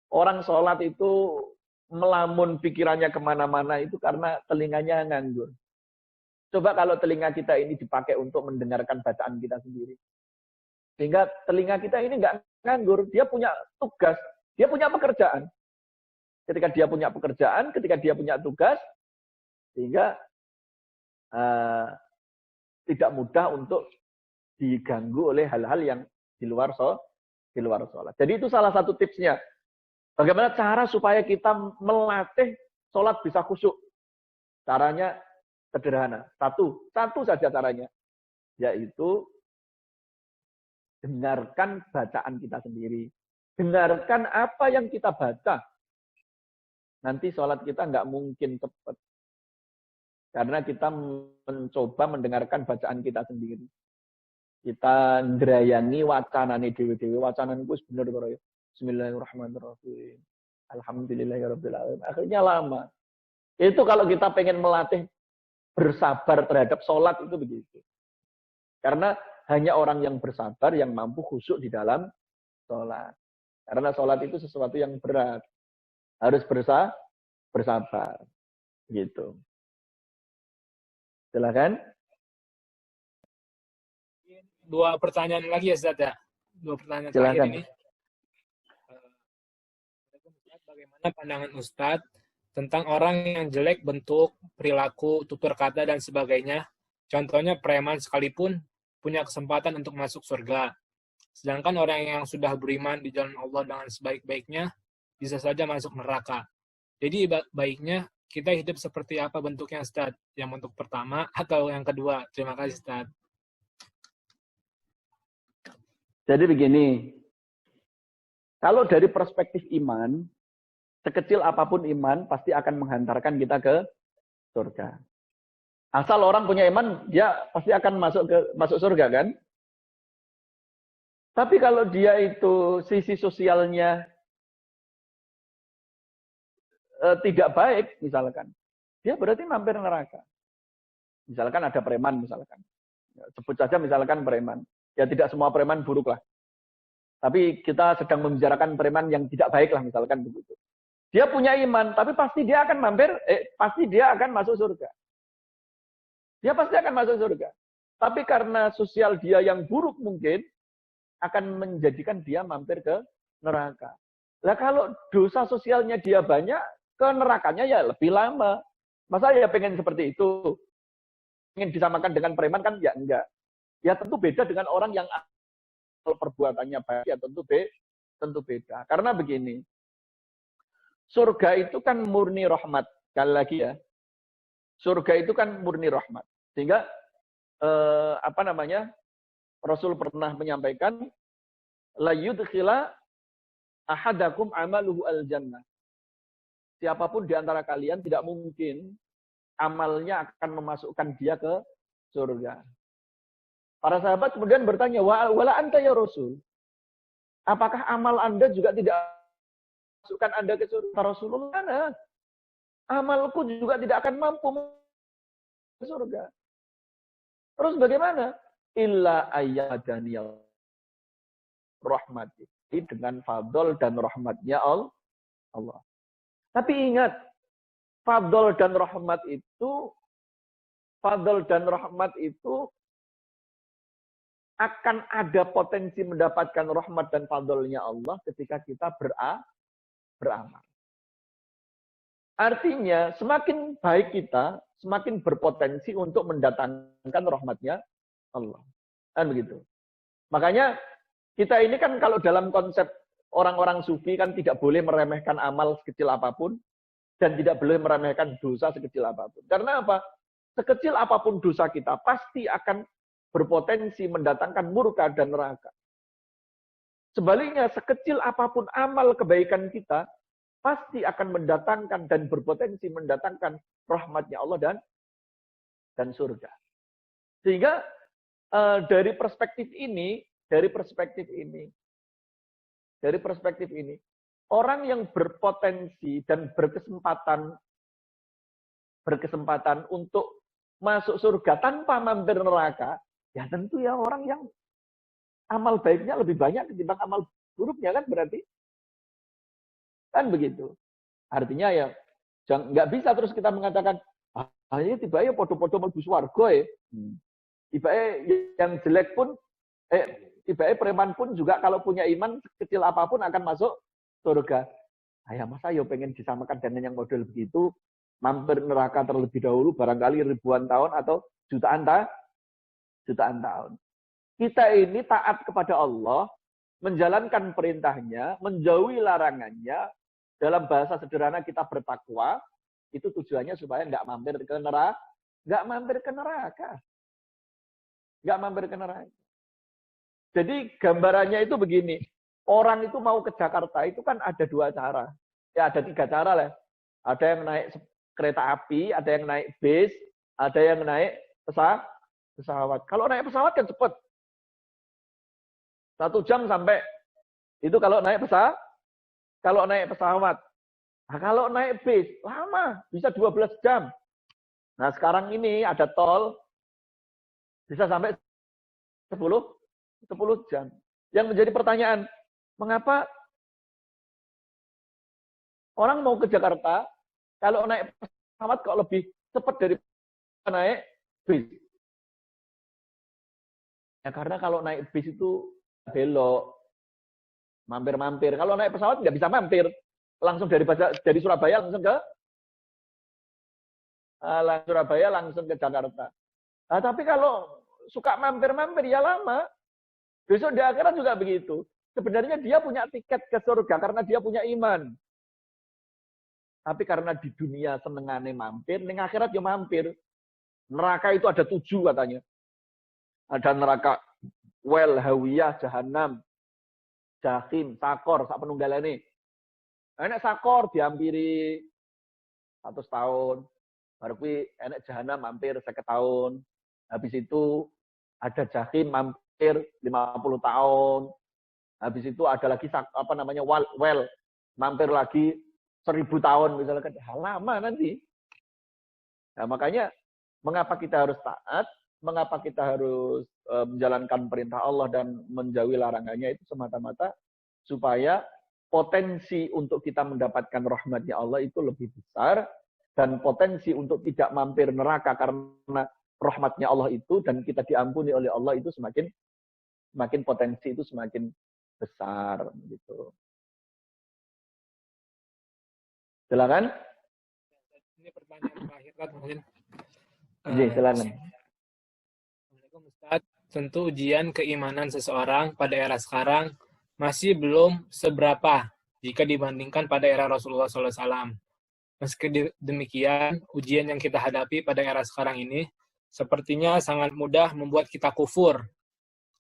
Orang sholat itu melamun pikirannya kemana-mana itu karena telinganya nganggur. Coba kalau telinga kita ini dipakai untuk mendengarkan bacaan kita sendiri. Sehingga telinga kita ini nggak nganggur, dia punya tugas, dia punya pekerjaan. Ketika dia punya pekerjaan, ketika dia punya tugas, sehingga tidak mudah untuk diganggu oleh hal-hal yang di luar sholat. Jadi itu salah satu tipsnya. Bagaimana cara supaya kita melatih sholat bisa khusyuk? Caranya sederhana. Satu saja caranya. Yaitu dengarkan bacaan kita sendiri. Dengarkan apa yang kita baca. Nanti sholat kita nggak mungkin cepat. Karena kita mencoba mendengarkan bacaan kita sendiri. Kita ngerayani wacanane dewe-dewe. Wacanan itu benar ya. Bismillahirrahmanirrahim. Alhamdulillahirabbil alamin. Akhirnya lama. Itu kalau kita pengen melatih bersabar terhadap sholat itu begitu. Karena hanya orang yang bersabar yang mampu khusyuk di dalam sholat. Karena sholat itu sesuatu yang berat. Harus bersabar. Gitu. Silakan. Dua pertanyaan lagi ya, Ustaz ya. Dua pertanyaan Silakan. terakhir ini. Bagaimana pandangan Ustadz tentang orang yang jelek bentuk, perilaku, tutur kata, dan sebagainya. Contohnya preman sekalipun punya kesempatan untuk masuk surga. Sedangkan orang yang sudah beriman di jalan Allah dengan sebaik-baiknya bisa saja masuk neraka. Jadi baiknya kita hidup seperti apa bentuknya, Ustadz? Yang bentuk pertama atau yang kedua? Terima kasih, Ustadz. Jadi begini, kalau dari perspektif iman, sekecil apapun iman pasti akan menghantarkan kita ke surga. Asal orang punya iman, dia pasti akan masuk surga kan? Tapi kalau dia itu sisi sosialnya tidak baik, misalkan, dia berarti mampir neraka. Misalkan ada preman, misalkan. Sebut saja misalkan preman. Ya tidak semua preman buruk lah. Tapi kita sedang membicarakan preman yang tidak baik lah, misalkan begitu. Dia punya iman, tapi pasti dia akan pasti dia akan masuk surga. Dia pasti akan masuk surga. Tapi karena sosial dia yang buruk mungkin, akan menjadikan dia mampir ke neraka. Lah kalau dosa sosialnya dia banyak, ke nerakanya ya lebih lama. Masa ya pengen seperti itu? Ingin disamakan dengan preman kan ya enggak. Ya tentu beda dengan orang yang perbuatannya baik, ya tentu beda. Karena begini, surga itu kan murni rahmat. Sekali lagi ya, surga itu kan murni rahmat. Sehingga Rasul pernah menyampaikan, la yudkhila ahadakum amaluhu al-jannah. Siapapun di antara kalian tidak mungkin amalnya akan memasukkan dia ke surga. Para sahabat kemudian bertanya, wala anta ya Rasul? Apakah amal Anda juga tidak masukkan Anda ke surga? Rasulullah, mana? Amalku juga tidak akan mampu ke surga. Terus bagaimana? Illa ayyadaniyal rahmati. Dengan fadl dan rahmatnya Allah. Tapi ingat, fadl dan rahmat itu akan ada potensi mendapatkan rahmat dan fadlnya Allah ketika kita beramal. Artinya, semakin baik kita, semakin berpotensi untuk mendatangkan rahmatnya Allah. Kan begitu. Makanya, kita ini kan kalau dalam konsep orang-orang sufi kan tidak boleh meremehkan amal sekecil apapun. dan tidak boleh meremehkan dosa sekecil apapun. Karena apa? Sekecil apapun dosa kita pasti akan berpotensi mendatangkan murka dan neraka. Sebaliknya, sekecil apapun amal kebaikan kita pasti akan mendatangkan dan berpotensi mendatangkan rahmatnya Allah dan surga. Sehingga dari perspektif ini, orang yang berpotensi dan berkesempatan untuk masuk surga tanpa mampir neraka, ya tentu ya orang yang amal baiknya lebih banyak ketimbang amal buruknya, kan berarti. Kan begitu. Artinya ya nggak bisa terus kita mengatakan, ini tiba-tiba ya podo-podo mlebu swarga ya. Tiba-tiba yang jelek pun, tiba-tiba preman pun juga kalau punya iman kecil apapun akan masuk surga. Ya masa ya pengen disamakan dengan yang model begitu, mampir neraka terlebih dahulu, barangkali ribuan tahun atau jutaan tahun. Kita ini taat kepada Allah, menjalankan perintahnya, menjauhi larangannya, dalam bahasa sederhana kita bertakwa, itu tujuannya supaya nggak mampir ke neraka. Nggak mampir ke neraka. Jadi gambarannya itu begini, orang itu mau ke Jakarta itu kan ada 2 cara. Ya ada 3 cara lah. Ada yang naik kereta api, ada yang naik bis, ada yang naik pesawat. Kalau naik pesawat kan cepat. 1 jam sampai. Itu kalau naik pesawat. Nah, kalau naik bis, lama. Bisa 12 jam. Nah, sekarang ini ada tol. Bisa sampai 10 jam. Yang menjadi pertanyaan, mengapa orang mau ke Jakarta, kalau naik pesawat kok lebih cepat daripada naik bis? Ya karena kalau naik bis itu belok, mampir-mampir. Kalau naik pesawat nggak bisa mampir. Langsung dari Surabaya langsung ke Jakarta. Nah, tapi kalau suka mampir-mampir ya lama. Besok di akhirat juga begitu. Sebenarnya dia punya tiket ke surga karena dia punya iman. Tapi karena di dunia senengane mampir, di akhirat ya mampir. Neraka itu ada 7 katanya. Ada neraka wel, hawiyah, jahanam, jahim, sakor, sak penunggalane. Enek sakor diampiri 100 tahun. Baru kuwi enek jahanam mampir 50 tahun. Habis itu ada jahim mampir 50 tahun. Habis itu ada lagi well, mampir lagi 1000 tahun misalnya, lama nanti. Nah, makanya mengapa kita harus taat, mengapa kita harus menjalankan perintah Allah dan menjauhi larangannya itu semata-mata supaya potensi untuk kita mendapatkan rahmatnya Allah itu lebih besar dan potensi untuk tidak mampir neraka karena rahmatnya Allah itu dan kita diampuni oleh Allah itu semakin potensi itu semakin besar gitu. Silakan. Ini pertanyaan terakhir kan mungkin. Iya, silakan. Assalamualaikum Ustaz. Tentu ujian keimanan seseorang pada era sekarang masih belum seberapa jika dibandingkan pada era Rasulullah SAW. Meski demikian, ujian yang kita hadapi pada era sekarang ini sepertinya sangat mudah membuat kita kufur.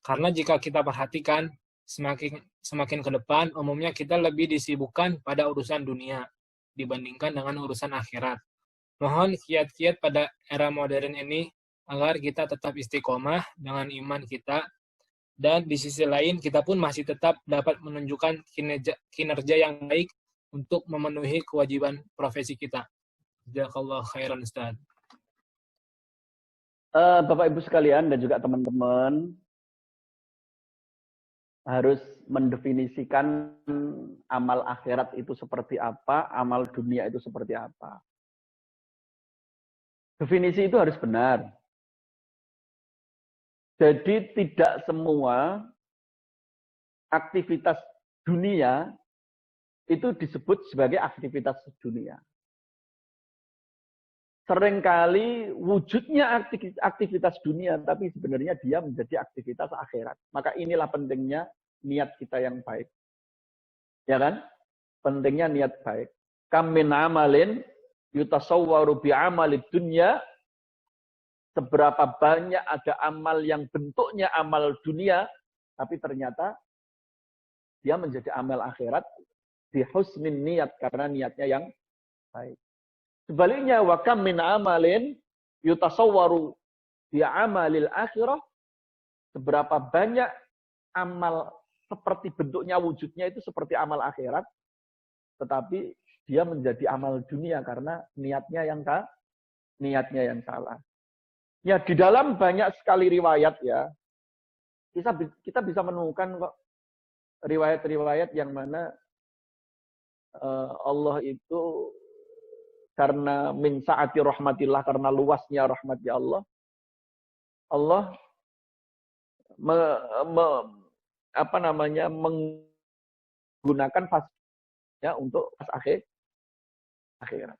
Karena jika kita perhatikan, semakin ke depan, umumnya kita lebih disibukkan pada urusan dunia dibandingkan dengan urusan akhirat. Mohon kiat-kiat pada era modern ini agar kita tetap istiqomah dengan iman kita, dan di sisi lain kita pun masih tetap dapat menunjukkan kinerja yang baik untuk memenuhi kewajiban profesi kita. Jazakallah khairan Ustaz. Bapak Ibu sekalian dan juga teman-teman harus mendefinisikan amal akhirat itu seperti apa, amal dunia itu seperti apa. Definisi itu harus benar. Jadi tidak semua aktivitas dunia itu disebut sebagai aktivitas dunia. Seringkali wujudnya aktivitas dunia, tapi sebenarnya dia menjadi aktivitas akhirat. Maka inilah pentingnya niat kita yang baik. Ya kan? Pentingnya niat baik. Kam min amalin yutasawwaru bi'amalid dunya, seberapa banyak ada amal yang bentuknya amal dunia, tapi ternyata dia menjadi amal akhirat bi husnin niat, karena niatnya yang baik. Sebaliknya, wa kam min amalin yutasawwaru bi amalil akhirah, seberapa banyak amal seperti bentuknya wujudnya itu seperti amal akhirat, tetapi dia menjadi amal dunia karena niatnya yang salah. Ya, di dalam banyak sekali riwayat ya, kita bisa menemukan kok riwayat-riwayat yang mana Allah itu karena min sa'ati rahmatillah, karena luasnya rahmatnya Allah menggunakan fasnya untuk pas akhirat.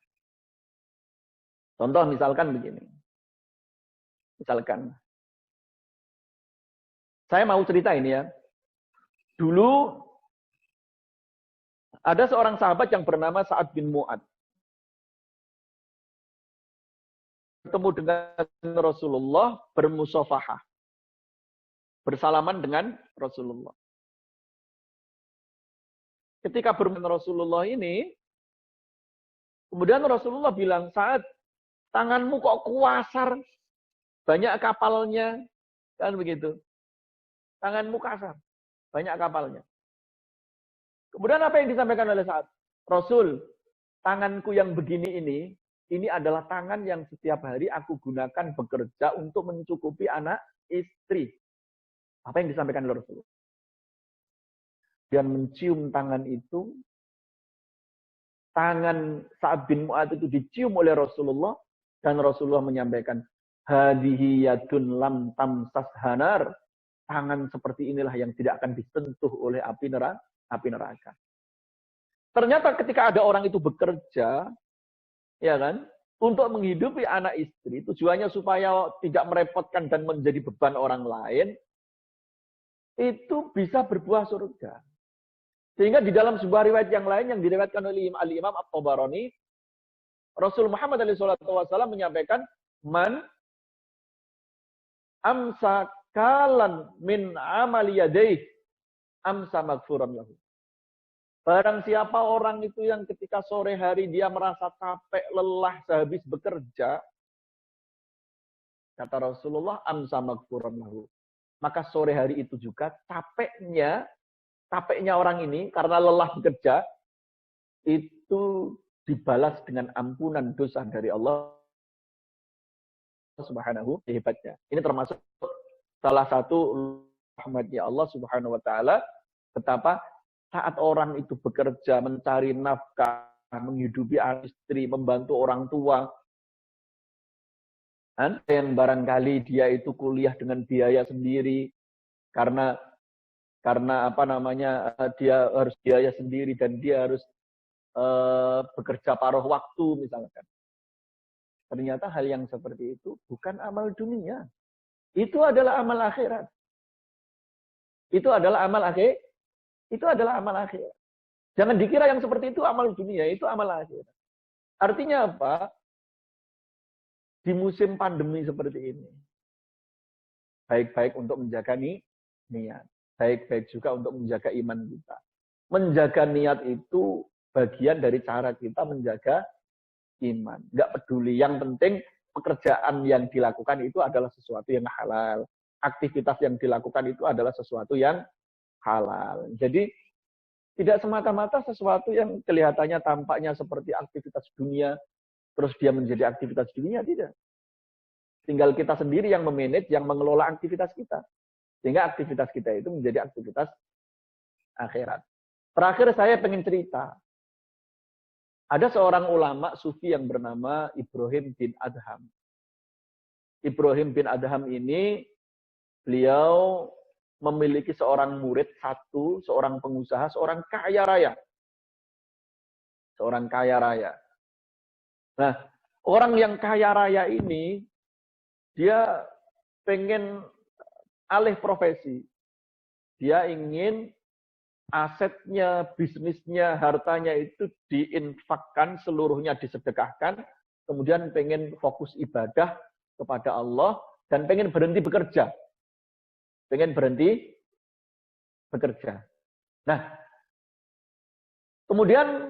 Contoh misalkan begini. Misalkan, saya mau cerita ini ya. Dulu ada seorang sahabat yang bernama Sa'ad bin Mu'ad. Bertemu dengan Rasulullah, bermusafahah. Bersalaman dengan Rasulullah. Ketika bertemu dengan Rasulullah ini, kemudian Rasulullah bilang, Sa'ad, tanganmu kok kuasar, banyak kapalnya, kan begitu. Tanganmu kasar, banyak kapalnya. Kemudian apa yang disampaikan oleh Sa'ad? Rasul, tanganku yang begini ini adalah tangan yang setiap hari aku gunakan bekerja untuk mencukupi anak istri. Apa yang disampaikan oleh Rasulullah? Dan mencium tangan itu, tangan Sa'ad bin Mu'ad itu dicium oleh Rasulullah, dan Rasulullah menyampaikan, hadihi yadun lam tamsas hanar. Tangan seperti inilah yang tidak akan disentuh oleh api neraka. Ternyata ketika ada orang itu bekerja, ya kan, untuk menghidupi anak istri, tujuannya supaya tidak merepotkan dan menjadi beban orang lain, itu bisa berbuah surga. Sehingga di dalam sebuah riwayat yang lain yang diriwayatkan oleh Al-Imam At-Tabarani, Rasul Muhammad SAW menyampaikan, man amsa kalan min amali yadaih amsa magfuran lahu. Barang siapa orang itu yang ketika sore hari dia merasa capek, lelah sehabis bekerja, kata Rasulullah, amsa magfuran lahu. Maka sore hari itu juga capeknya orang ini karena lelah bekerja, itu dibalas dengan ampunan dosa dari Allah Subhanahu hebatnya. Ini termasuk salah satu rahmatnya Allah Subhanahu wa taala, betapa saat orang itu bekerja mencari nafkah, menghidupi istri, membantu orang tua, yang barangkali dia itu kuliah dengan biaya sendiri karena dia harus biaya sendiri dan dia harus bekerja paruh waktu misalkan. Ternyata hal yang seperti itu bukan amal dunia. Itu adalah amal akhirat. Itu adalah amal akhirat. Jangan dikira yang seperti itu amal dunia, itu amal akhirat. Artinya apa? Di musim pandemi seperti ini, baik-baik untuk menjaga niat, baik-baik juga untuk menjaga iman kita. Menjaga niat itu bagian dari cara kita menjaga iman. Nggak peduli, yang penting pekerjaan yang dilakukan itu adalah sesuatu yang halal. Aktivitas yang dilakukan itu adalah sesuatu yang halal. Jadi tidak semata-mata sesuatu yang kelihatannya tampaknya seperti aktivitas dunia, terus dia menjadi aktivitas dunia, tidak. Tinggal kita sendiri yang memanage, yang mengelola aktivitas kita. Sehingga aktivitas kita itu menjadi aktivitas akhirat. Terakhir saya pengen cerita. Ada seorang ulama sufi yang bernama Ibrahim bin Adham. Ibrahim bin Adham ini, beliau memiliki seorang murid satu, seorang pengusaha, seorang kaya raya. Seorang kaya raya. Nah, orang yang kaya raya ini, dia pengen alih profesi. Dia ingin asetnya, bisnisnya, hartanya itu diinfakkan, seluruhnya disedekahkan, kemudian pengen fokus ibadah kepada Allah, dan pengen berhenti bekerja. Pengen berhenti bekerja. Nah, kemudian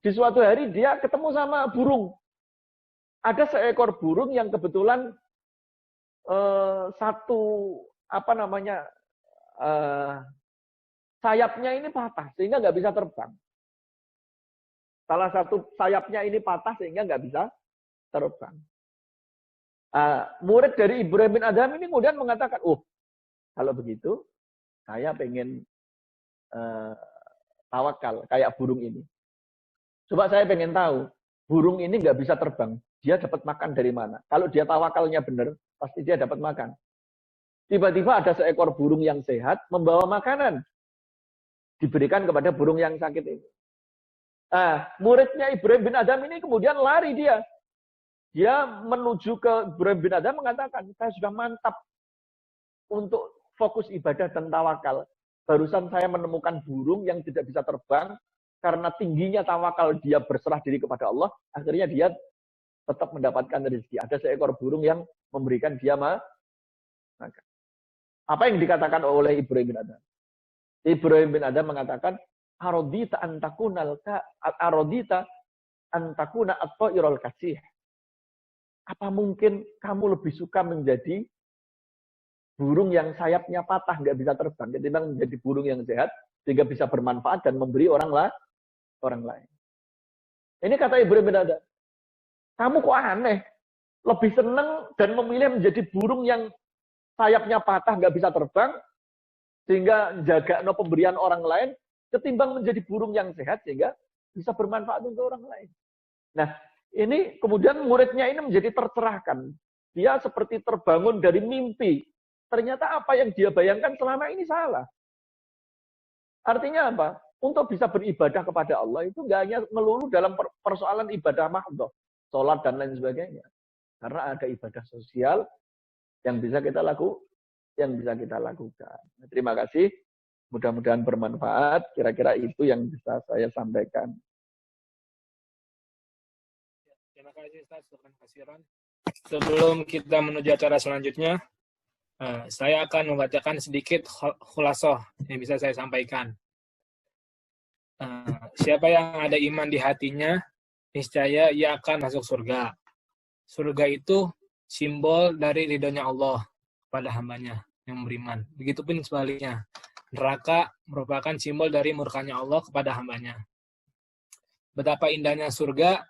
di suatu hari dia ketemu sama burung. Ada seekor burung yang kebetulan sayapnya ini patah sehingga nggak bisa terbang. Salah satu sayapnya ini patah sehingga nggak bisa terbang. Murid dari Ibrahim bin Adham ini kemudian mengatakan, kalau begitu saya pengen tawakal kayak burung ini. Coba saya pengen tahu, burung ini nggak bisa terbang, dia dapat makan dari mana? Kalau dia tawakalnya benar, pasti dia dapat makan. Tiba-tiba ada seekor burung yang sehat membawa makanan. Diberikan kepada burung yang sakit ini. Muridnya Ibrahim bin Adham ini kemudian lari dia. Dia menuju ke Ibrahim bin Adham mengatakan, saya sudah mantap untuk fokus ibadah dan tawakal. Barusan saya menemukan burung yang tidak bisa terbang, karena tingginya tawakal dia berserah diri kepada Allah, akhirnya dia tetap mendapatkan rezeki. Ada seekor burung yang memberikan dia makan. Apa yang dikatakan oleh Ibrahim bin Adham? Ibrahim bin Adham mengatakan, arodita antakuna at-ta'irul kasih. Apa mungkin kamu lebih suka menjadi burung yang sayapnya patah, nggak bisa terbang, ketimbang menjadi burung yang sehat, sehingga bisa bermanfaat dan memberi orang lain. Ini kata Ibrahim bin Adham. Kamu kok aneh? Lebih senang dan memilih menjadi burung yang sayapnya patah, nggak bisa terbang, sehingga jaga pemberian orang lain, ketimbang menjadi burung yang sehat, sehingga bisa bermanfaat untuk orang lain. Nah, ini kemudian muridnya ini menjadi tercerahkan. Dia seperti terbangun dari mimpi. Ternyata apa yang dia bayangkan selama ini salah. Artinya apa? Untuk bisa beribadah kepada Allah itu nggak hanya melulu dalam persoalan ibadah mahdhah, sholat dan lain sebagainya. Karena ada ibadah sosial yang bisa kita lakukan. Terima kasih. Mudah-mudahan bermanfaat. Kira-kira itu yang bisa saya sampaikan. Terima kasih Ustaz. Sebelum kita menuju acara selanjutnya, saya akan membacakan sedikit khulasoh yang bisa saya sampaikan. Siapa yang ada iman di hatinya, niscaya ia akan masuk surga. Surga itu simbol dari ridhonya Allah kepada hambanya yang beriman. Begitupun sebaliknya. Neraka merupakan simbol dari murkanya Allah kepada hambanya. Betapa indahnya surga,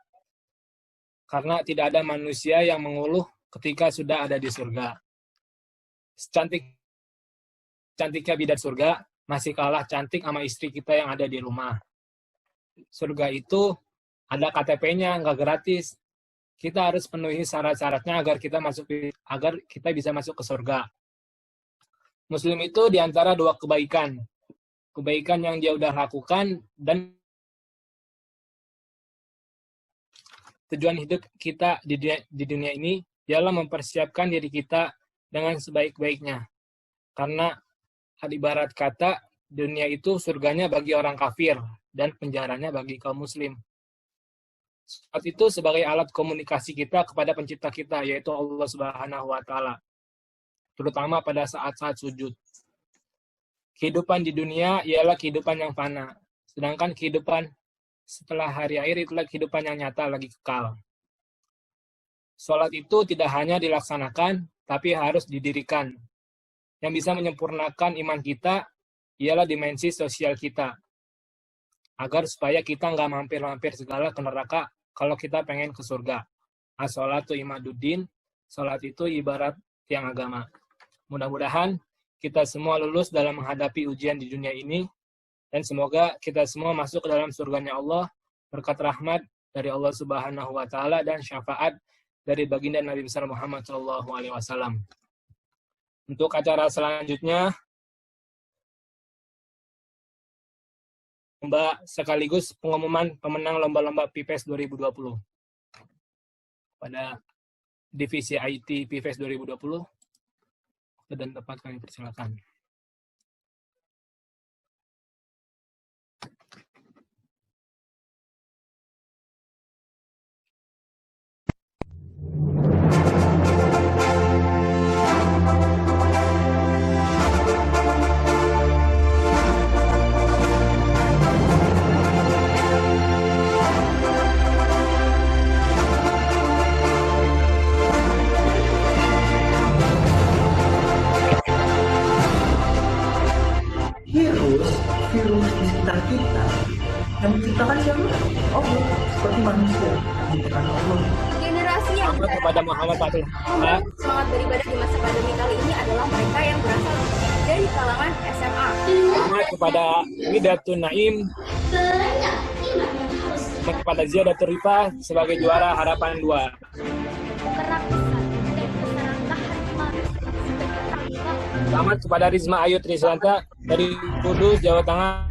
karena tidak ada manusia yang mengeluh ketika sudah ada di surga. Cantiknya bidadari surga masih kalah cantik sama istri kita yang ada di rumah. Surga itu ada KTP-nya, nggak gratis. Kita harus penuhi syarat-syaratnya agar kita bisa masuk ke surga. Muslim itu diantara dua kebaikan. Kebaikan yang dia udah lakukan dan tujuan hidup kita di dunia ini ialah mempersiapkan diri kita dengan sebaik-baiknya. Karena ibarat kata, dunia itu surganya bagi orang kafir dan penjaranya bagi kaum muslim. Saat itu sebagai alat komunikasi kita kepada pencipta kita, yaitu Allah Subhanahu wa Ta'ala. Terutama pada saat-saat sujud. Kehidupan di dunia ialah kehidupan yang fana. Sedangkan kehidupan setelah hari akhir itulah kehidupan yang nyata lagi kekal. Sholat itu tidak hanya dilaksanakan, tapi harus didirikan. Yang bisa menyempurnakan iman kita ialah dimensi sosial kita. Agar supaya kita nggak mampir-mampir segala ke neraka kalau kita pengen ke surga. As-sholatu imaduddin, sholat itu ibarat tiang agama. Mudah-mudahan kita semua lulus dalam menghadapi ujian di dunia ini, dan semoga kita semua masuk ke dalam surganya Allah, berkat rahmat dari Allah Subhanahu wa Ta'ala dan syafaat dari baginda Nabi besar Muhammad SAW. Untuk acara selanjutnya, sekaligus pengumuman pemenang lomba-lomba PIPES 2020. Pada divisi IT PIPES 2020, dan tempat kami persilakan. diciptakan siapa? Allah, seperti manusia diciptakan Allah. Generasi yang Selamat kepada Muhammad Fatul membangun semangat beribadah di masa pandemi kali ini adalah mereka yang berasal dari kalangan SMA. Selamat kepada Widatun Naim, kepada Ziyadatul Rifa sebagai juara harapan 2. Selamat kepada Rizma Ayu Trisanta dari Kudus, Jawa Tengah,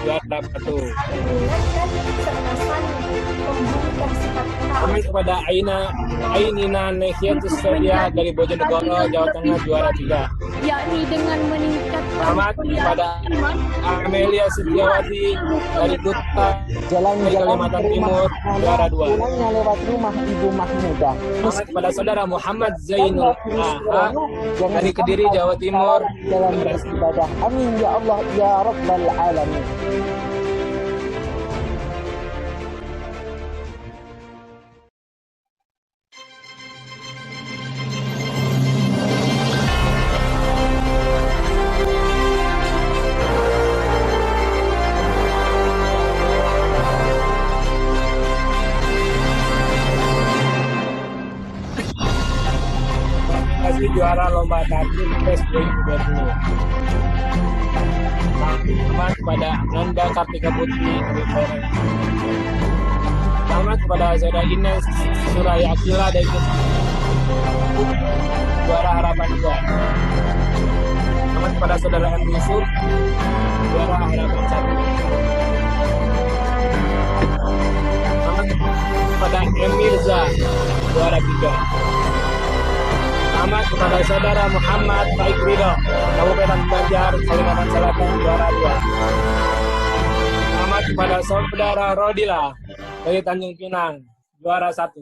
juara 1. Selamat kepada Ainina Nehiatus Sodia dari Bojonegoro, Jawa Tengah, juara 3. Yakni dengan meningkatkan Selamat kepada Amelia Setiawati dari Kuta, Kalimantan Timur, juara 2. Pulangnya lewat rumah Ibu Mahmudah. Selamat kepada saudara Muhammad Zainul Aha dari Kediri, Jawa Timur, Dalam juara 1. beribadah. Amin ya Allah ya Rabbal Alamin. Kasih juara lomba tartib PES 2020. Selamat kepada Nanda Kartika Putri dari Korea. Selamat kepada saudara Ines Suraya Akila dari juara harapan 2. Selamat kepada saudara M. Yusuf, juara harapan 1. Selamat kepada M. Mirza, juara 3. Selamat kepada saudara Muhammad Baik Ridho, Kabupaten Banjar, Kalimantan Selatan, juara 2. Selamat kepada saudara Rodila dari Tanjung Pinang, juara 1.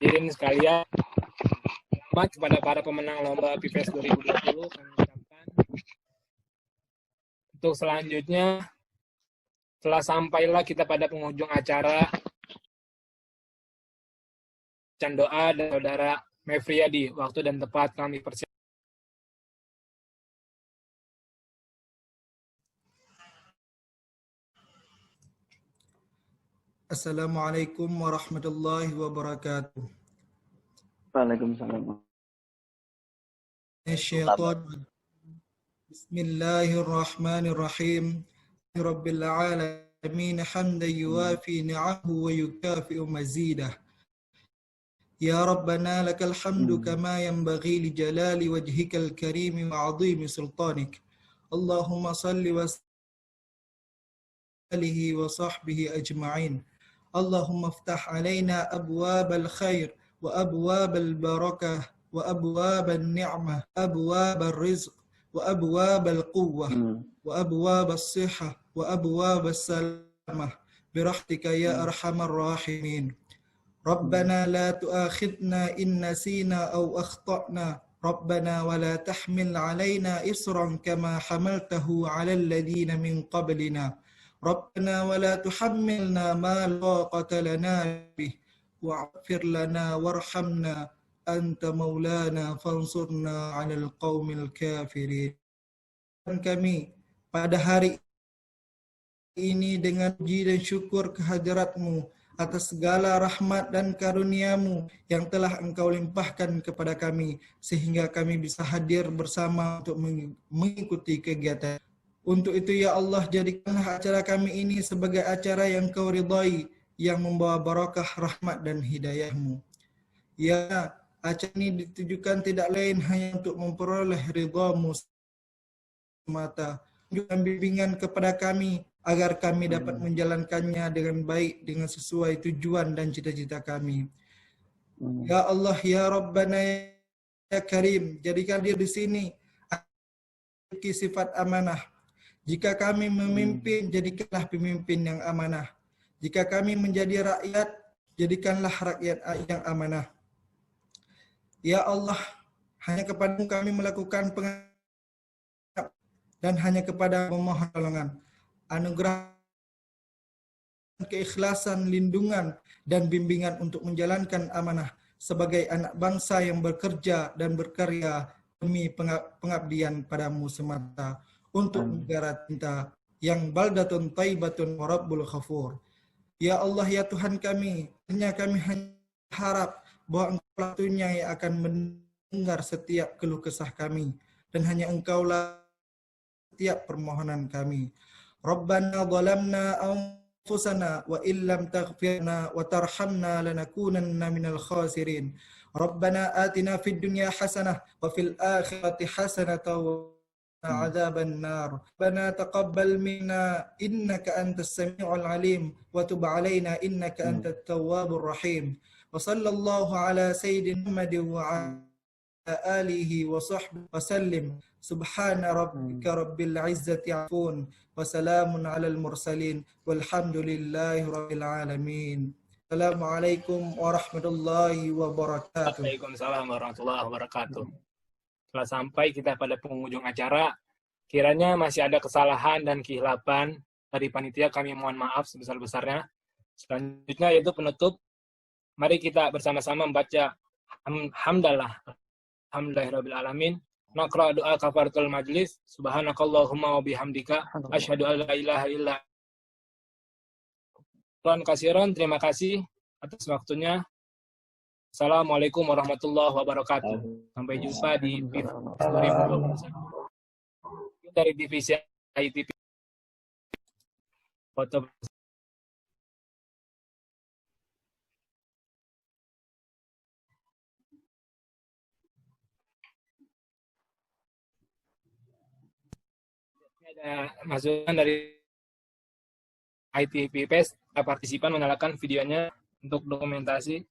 Hadirin sekalian, selamat kepada para pemenang lomba PIPES 2020 kami ucapkan. Untuk selanjutnya, telah sampailah kita pada penghujung acara. Bacaan doa dan saudara Mefriyadi, waktu dan tepat kami persiapkan. Assalamualaikum warahmatullahi wabarakatuh. Waalaikumsalam. Bismillahirrahmanirrahim. Rabbil alamin hamdan yuwafi ni'amahu wa yukafi'u mazidah. Ya Rabbana lakal hamdu kama yanbaghi li jalali wajhikal karim wa 'azimi sultanik. Allahumma salli wa alihi wa sahbihi ajma'in. Allahumma iftah alaina abwabal khair wa abwabal barakah wa abwabal ni'mah, abwabal rizq wa abwabal quwwah wa abwabas sihah wa abwabas salamah birahmatika ya arhamar rahimin. Rabbana la tu'akhidna in nasina aw akhtana. Rabbana wa la tahmil alaina isran kama hamaltahu 'alal ladina min qablina. Rabbana wa la tuhammilna ma la taqata lana bih wa'fir lana warhamna anta maulana fansurna 'alal qaumil kafirin. Kami pada hari ini dengan puji dan syukur kehadirat-Mu atas segala rahmat dan karunia-Mu yang telah Engkau limpahkan kepada kami sehingga kami bisa hadir bersama untuk mengikuti kegiatan. Untuk itu ya Allah, jadikanlah acara kami ini sebagai acara yang Kau ridhai, yang membawa barakah, rahmat dan hidayah-Mu. Ya, acara ini ditujukan tidak lain hanya untuk memperoleh ridha-Mu semata. Tunjukkan bimbingan kepada kami agar kami dapat menjalankannya dengan baik, dengan sesuai tujuan dan cita-cita kami. Ya Allah, ya Rabbana ya Karim, jadikan dia di sini sifat amanah. Jika kami memimpin, jadikanlah pemimpin yang amanah. Jika kami menjadi rakyat, jadikanlah rakyat yang amanah. Ya Allah, hanya kepada-Mu kami melakukan pengabdian dan hanya kepada memohon pertolongan. Anugerah keikhlasan, lindungan, dan bimbingan untuk menjalankan amanah, sebagai anak bangsa yang bekerja dan berkarya demi pengabdian padamu semata untuk negara cinta yang baldatun taibatun wa rabbul ghafur. Ya Allah, ya Tuhan kami, hanya kami harap bahwa Engkau yang akan mendengar setiap keluh kesah kami, dan hanya Engkaulah setiap permohonan kami. Rabbana zalamna anfusana wa illam taghfirna wa tarhamna lanakunanna minal khasirin. Rabbana atina fid dunya hasanah wa fil akhirati hasanah wa عذاب النار ربنا تقبل منا إنك أنت السميع العليم وتب علينا إنك أنت التواب الرحيم وصلى الله على سيدنا محمد وعلى آله وصحبه وسلم سبحان ربك رب العزة عفون وسلام على المرسلين والحمد لله رب العالمين. Assalamualaikum warahmatullahi wabarakatuh. Waalaikumsalam warahmatullahi wabarakatuh. Setelah sampai kita pada penghujung acara, kiranya masih ada kesalahan dan kehilapan dari panitia, kami mohon maaf sebesar-besarnya. Selanjutnya yaitu penutup. Mari kita bersama-sama membaca hamdalah. Alhamdulillahirabbil alamin. Naqra doa kafaratul majlis. Subhanakallahumma wa bihamdika asyhadu an la ilaha illa anta kasiran. Terima kasih atas waktunya. Assalamualaikum warahmatullahi wabarakatuh. Sampai jumpa di PIF 2021. Dari divisi ITP. Foto. Ada masukan dari ITPPS, partisipan menyalakan videonya untuk dokumentasi.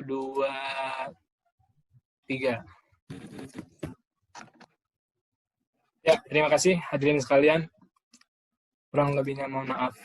Dua, tiga. Ya, terima kasih hadirin sekalian. Kurang lebihnya mohon maaf.